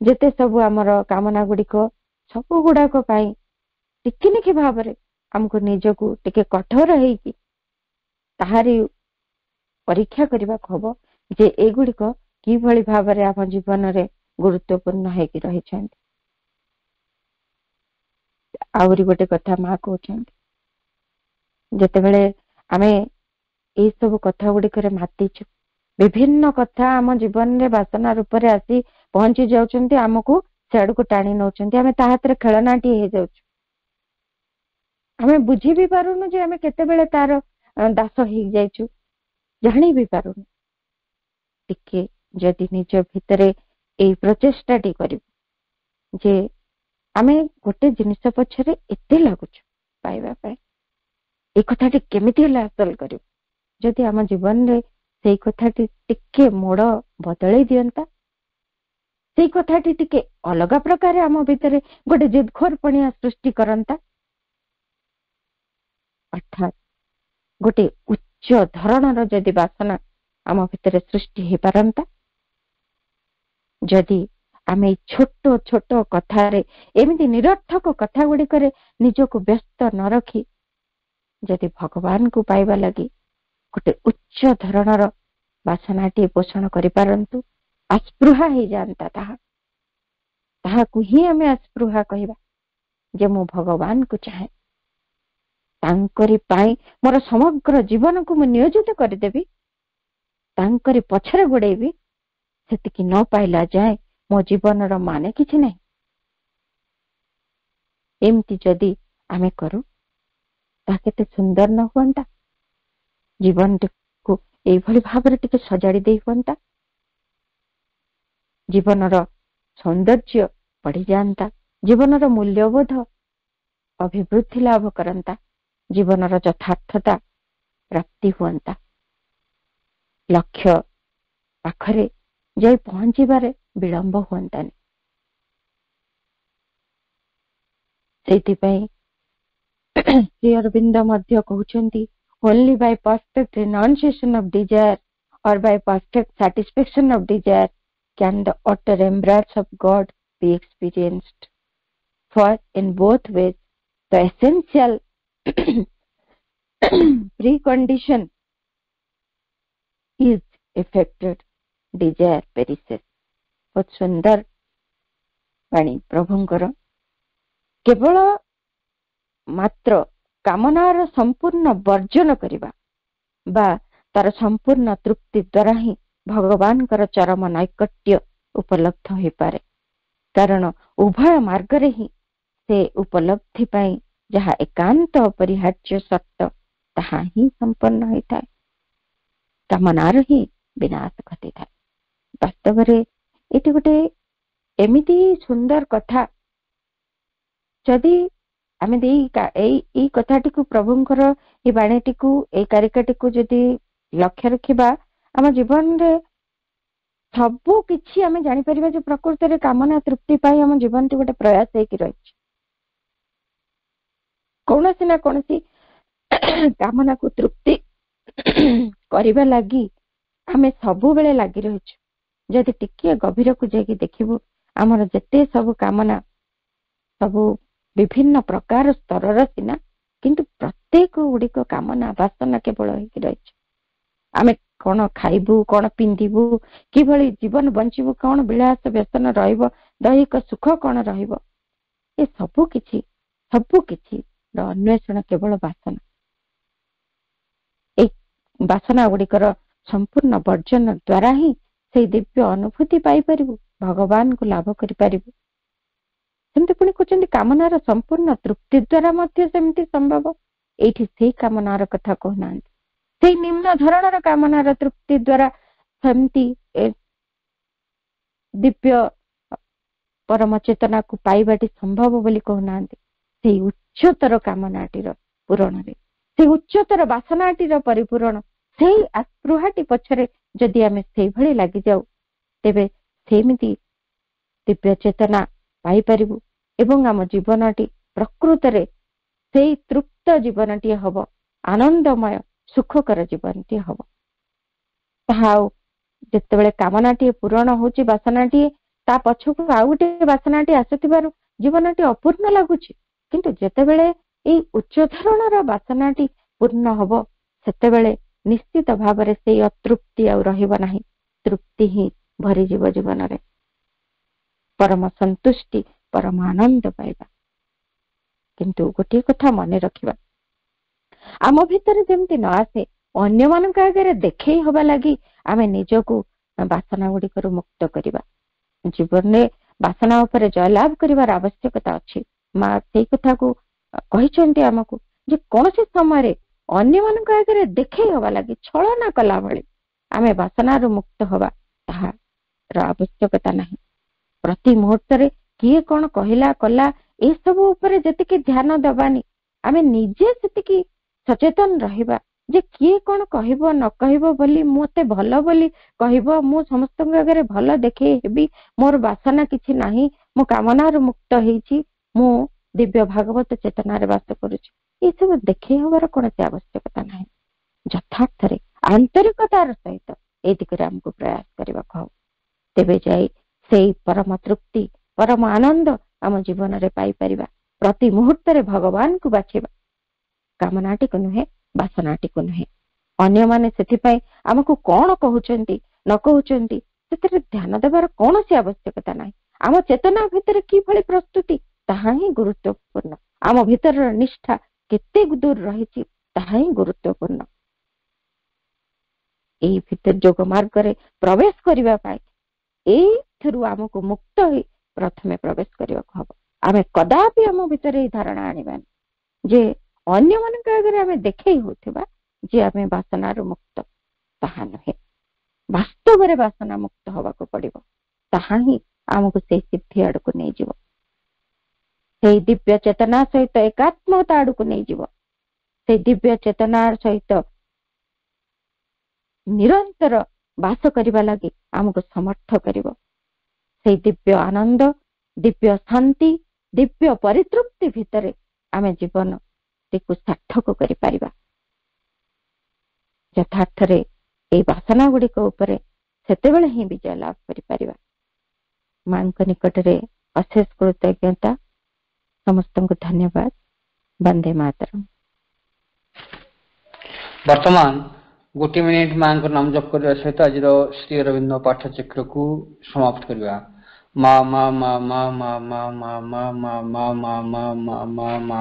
जेते सब आमर कामना गुडी को सब गुडा को पाई टिकिनिकी भाव रे हमको निजको टिके कठोर है कि ताहारी परीक्षा करबा हबो जे एगुडी को कि भली भाव रे आम जीवन रे गुरुत्वपूर्ण है कि रही छथि आउरी गोटे कथा मा कहउछथि जेतेबेले आमे ए सब कथा गुडी करे मातिछु विभिन्न कथा आम जीवन रे वासना रूप रे आसी पहुंची जाउछन्ती हमको सेड को टाणी नउछन्ती आमे ताहातरे खेलनाटी हे जाउछु आमे बुझी भी पारुनु जे आमे केतेबेले तार दास ही जाइछु जानी भी पारुनु टिके जदि निज भितरे ए प्रचेष्टा टी करिबु जे आमे गोटे जिनिस पछरे एते लागुछु पाइबा पाए ए कथाटी केमिति हासिल करिबु जदि आम जीवन रे सेई कथाटी टिके मोड़ बदलै दियंता सेई कथाटी टिके अलगा प्रकार आम भितरे गोटे जिदखोरपणिया सृष्टि करंता अर्थात गोटे उच्च धरणर जदि वासना आम भितरे सृष्टि हे पारंता जदि आमे छोट छोट कथा रे एमिति निरर्थक कथा गुडी करे निजको व्यस्त न रखी जदि भगवान को पाइबा लगी गोटे उच्च धरणर वासनाटी पोषण करि पारंतु अस्पृहा ही जानता ताहा को ही आमे अस्पृहा कहिबा जे मु भगवान को चाहे तांकरी पाई मोर समग्र जीवन को मु नियोजित कर देबी तांकरी पछरे गोडेबी सेतिकी न पाइला जाए मो जीवन रो माने किछि नै एमती जदि आमे करू ता केते सुंदर न हुंता जीवन को एई भली भाबरे टिके सजाडी देई हुंता जीवन रो सौंदर्य बढ़ी जानता जीवन रो मूल्यबोध अभिवृद्धि लाभ करंता जीवन रो यथार्थता प्राप्ति हुंता लक्ष्य पाखरे जाई पहुंचीबारे विलंब हुंतानी सेति पई श्री अरविंद मध्य कहउछंती only by perfect renunciation of desire और by perfect satisfaction of desire can the utter embrace of God be experienced for in both ways the essential precondition is affected desire perishes बहुत सुंदर वाणी प्रभुंकर केवल मात्र कामनार संपूर्ण वर्जन करिबा बा तार संपूर्ण तृप्ति द्वारा ही भगवान कर चरम नैकट्य उपलब्ध हो पारे कारण उभय मार्ग रे ही से उपलब्धि पाई जहा एकांत अपरिहार्य सत्य ताहा ही संपन्न होता है कामनार ही विनाश घटी था वास्तव रे एटी गोटे एमिति सुंदर कथा जदि ଆମେ ଏଇ କଥାଟିକୁ ପ୍ରଭୁଙ୍କର ଏଇ ବାଣୀଟିକୁ ଏଇ କାରିକାଟିକୁ ଯଦି ଲକ୍ଷ୍ୟ ରଖିବା ଆମ ଜୀବନରେ ସବୁ କିଛି ଆମେ ଜାଣିପାରିବା ଯେ ପ୍ରକୃତରେ କାମନା ତୃପ୍ତି ପାଇଁ ଆମ ଜୀବନଟି ଗୋଟେ ପ୍ରୟାସ ହେଇକି ରହିଛି। କୌଣସି ନା କୌଣସି କାମନାକୁ ତୃପ୍ତି କରିବା ଲାଗି ଆମେ ସବୁବେଳେ ଲାଗି ରହିଛୁ। ଯଦି ଟିକିଏ ଗଭୀରକୁ ଯାଇକି ଦେଖିବୁ ଆମର ଯେତେ ସବୁ କାମନା ସବୁ ବିଭିନ୍ନ ପ୍ରକାର ସ୍ତରର ସିନା, କିନ୍ତୁ ପ୍ରତ୍ୟେକ ଗୁଡିକ କାମନା ବାସନା କେବଳ ହେଇକି ରହିଛି। ଆମେ କଣ ଖାଇବୁ, କଣ ପିନ୍ଧିବୁ, କିଭଳି ଜୀବନ ବଞ୍ଚିବୁ, କଣ ବିଳାସ ବ୍ୟସନ ରହିବ, ଦୈହିକ ସୁଖ କଣ ରହିବ, ଏ ସବୁ କିଛି ଅନ୍ୱେଷଣ କେବଳ ବାସନା। ଏଇ ବାସନା ଗୁଡିକର ସମ୍ପୂର୍ଣ୍ଣ ବର୍ଜନ ଦ୍ୱାରା ହିଁ ସେଇ ଦିବ୍ୟ ଅନୁଭୂତି ପାଇପାରିବୁ, ଭଗବାନଙ୍କୁ ଲାଭ କରିପାରିବୁ। ସେମିତି ପୁଣି କହୁଛନ୍ତି କାମନାର ସମ୍ପୂର୍ଣ୍ଣ ତୃପ୍ତି ଦ୍ୱାରା ମଧ୍ୟ ସେମିତି ସମ୍ଭବ। ଏଇଠି ସେଇ କାମନାର କଥା କହୁନାହାନ୍ତି, ସେଇ ନିମ୍ନ ଧରଣର କାମନାର ତୃପ୍ତି ଦ୍ୱାରା ସେମିତି ଦିବ୍ୟ ପରମ ଚେତନାକୁ ପାଇବାଟି ସମ୍ଭବ ବୋଲି କହୁନାହାନ୍ତି। ସେଇ ଉଚ୍ଚତର କାମନାଟିର ପୂରଣରେ, ସେଇ ଉଚ୍ଚତର ବାସନାଟିର ପରିପୂରଣ, ସେଇ ଆସ୍ପୃହାଟି ପଛରେ ଯଦି ଆମେ ସେଇଭଳି ଲାଗିଯାଉ, ତେବେ ସେମିତି ଦିବ୍ୟ ଚେତନା ପାଇପାରିବୁ ଏବଂ ଆମ ଜୀବନଟି ପ୍ରକୃତରେ ସେଇ ତୃପ୍ତ ଜୀବନଟିଏ ହବ, ଆନନ୍ଦମୟ ସୁଖକର ଜୀବନଟିଏ ହବ। ତାହା ଆଉ ଯେତେବେଳେ କାମନାଟିଏ ପୂରଣ ହଉଛି, ବାସନାଟିଏ ତା ପଛକୁ ଆଉ ଗୋଟେ ବାସନାଟି ଆସୁଥିବାରୁ ଜୀବନଟି ଅପୂର୍ଣ୍ଣ ଲାଗୁଛି। କିନ୍ତୁ ଯେତେବେଳେ ଏଇ ଉଚ୍ଚ ଧରଣର ବାସନାଟି ପୂର୍ଣ୍ଣ ହବ, ସେତେବେଳେ ନିଶ୍ଚିତ ଭାବରେ ସେଇ ଅତୃପ୍ତି ଆଉ ରହିବ ନାହିଁ, ତୃପ୍ତି ହିଁ ଭରିଯିବ ଜୀବନରେ। ପରମ ସନ୍ତୁଷ୍ଟି, ପରମ ଆନନ୍ଦ ପାଇବା। କିନ୍ତୁ ଗୋଟିଏ କଥା ମନେ ରଖିବା, ଆମ ଭିତରେ ଯେମିତି ନ ଆସେ ଅନ୍ୟମାନଙ୍କ ଆଗରେ ଦେଖେଇ ହବା ଲାଗି ଆମେ ନିଜକୁ ବାସନା ଗୁଡିକରୁ ମୁକ୍ତ କରିବା। ଜୀବନରେ ବାସନା ଉପରେ ଜୟଲାଭ କରିବାର ଆବଶ୍ୟକତା ଅଛି। ମା ସେଇ କଥାକୁ କହିଛନ୍ତି ଆମକୁ ଯେ କୌଣସି ସମୟରେ ଅନ୍ୟମାନଙ୍କ ଆଗରେ ଦେଖେଇ ହବା ଲାଗି ଛଳନା କଲା ଭଳି ଆମେ ବାସନାରୁ ମୁକ୍ତ ହବା, ତାହାର ଆବଶ୍ୟକତା ନାହିଁ। ପ୍ରତି ମୁହୂର୍ତ୍ତରେ କିଏ କଣ କହିଲା କଲା ଏସବୁ ଉପରେ ଯେତିକି ଧ୍ୟାନ ଦେବାନି, ଆମେ ନିଜେ ସେତିକି ସଚେତନ ରହିବା ଯେ କିଏ କଣ କହିବ ନ କହିବ ବୋଲି, ମତେ ଭଲ ବୋଲି କହିବ, ମୁଁ ସମସ୍ତଙ୍କ ଆଗରେ ଭଲ ଦେଖେଇ ହେବି, ମୋର ବାସନା କିଛି ନାହିଁ, ମୁଁ କାମନାରୁ ମୁକ୍ତ ହେଇଛି, ମୁଁ ଦିବ୍ୟ ଭାଗବତ ଚେତନାରେ ବାସ କରୁଛି, ଏସବୁ ଦେଖେଇ ହବାର କୌଣସି ଆବଶ୍ୟକତା ନାହିଁ। ଯଥାର୍ଥରେ ଆନ୍ତରିକତାର ସହିତ ଏଇ ଦିଗରେ ଆମକୁ ପ୍ରୟାସ କରିବାକୁ ହବ, ତେବେ ଯାଇ ସେଇ ପରମ ତୃପ୍ତି, ପରମ ଆନନ୍ଦ ଆମ ଜୀବନରେ ପାଇପାରିବା। ପ୍ରତି ମୁହୂର୍ତ୍ତରେ ଭଗବାନଙ୍କୁ ବାଛିବା, କାମନାଟିକୁ ନୁହେଁ, ବାସନାଟିକୁ ନୁହେଁ। ଅନ୍ୟମାନେ ସେଥିପାଇଁ ଆମକୁ କଣ କହୁଛନ୍ତି ନ କହୁଛନ୍ତି ସେଥିରେ ଧ୍ୟାନ ଦେବାର କୌଣସି ଆବଶ୍ୟକତା ନାହିଁ। ଆମ ଚେତନା ଭିତରେ କିଭଳି ପ୍ରସ୍ତୁତି, ତାହା ହିଁ ଗୁରୁତ୍ୱପୂର୍ଣ୍ଣ। ଆମ ଭିତରର ନିଷ୍ଠା କେତେ ଦୂର ରହିଛି, ତାହା ହିଁ ଗୁରୁତ୍ୱପୂର୍ଣ୍ଣ। ଏଇ ଭିତରେ ଯୋଗ ମାର୍ଗରେ ପ୍ରବେଶ କରିବା ପାଇଁ ଏଇଥିରୁ ଆମକୁ ମୁକ୍ତ ହୋଇ ପ୍ରଥମେ ପ୍ରବେଶ କରିବାକୁ ହବ। ଆମେ କଦାପି ଆମ ଭିତରେ ଏଇ ଧାରଣା ଆଣିବାନି ଯେ ଅନ୍ୟମାନଙ୍କ ଆଗରେ ଆମେ ଦେଖେଇ ହଉଥିବା ଯେ ଆମେ ବାସନାରୁ ମୁକ୍ତ, ତାହା ନୁହେଁ। ବାସ୍ତବରେ ବାସନା ମୁକ୍ତ ହବାକୁ ପଡିବ, ତାହା ହିଁ ଆମକୁ ସେଇ ସିଦ୍ଧି ଆଡକୁ ନେଇଯିବ, ସେଇ ଦିବ୍ୟ ଚେତନା ସହିତ ଏକାତ୍ମତା ଆଡକୁ ନେଇଯିବ, ସେଇ ଦିବ୍ୟ ଚେତନା ସହିତ ନିରନ୍ତର ବାସ କରିବା ଲାଗି ଆମକୁ ସମର୍ଥ କରିବ। ସେଇ ଦିବ୍ୟ ଆନନ୍ଦ, ଦିବ୍ୟ ଶାନ୍ତି, ଦିବ୍ୟ ପରିତୃପ୍ତି ଭିତରେ ଆମେ ଜୀବନଟିକୁ ସାର୍ଥକ କରିପାରିବା। ଯଥାର୍ଥରେ ଏଇ ବାସନା ଗୁଡିକ ଉପରେ ସେତେବେଳେ ହିଁ ବିଜୟ ଲାଭ କରିପାରିବା। ମାଙ୍କ ନିକଟରେ ଅଶେଷ କୃତଜ୍ଞତା। ସମସ୍ତଙ୍କୁ ଧନ୍ୟବାଦ। ବନ୍ଦେ ମାତରମ୍। ବର୍ତ୍ତମାନ 1 ମିନିଟ ମାଙ୍କ ନାମ ଜପ କରିବା ସହିତ ଆଜିର ଶ୍ରୀ ଅରବିନ୍ଦ ପାଠଚକ୍ରକୁ ସମାପ୍ତ କରିବା। ମା ମା ମା ମା ମା ମା ମା ମା ମା ମା ମା ମା ମା ମା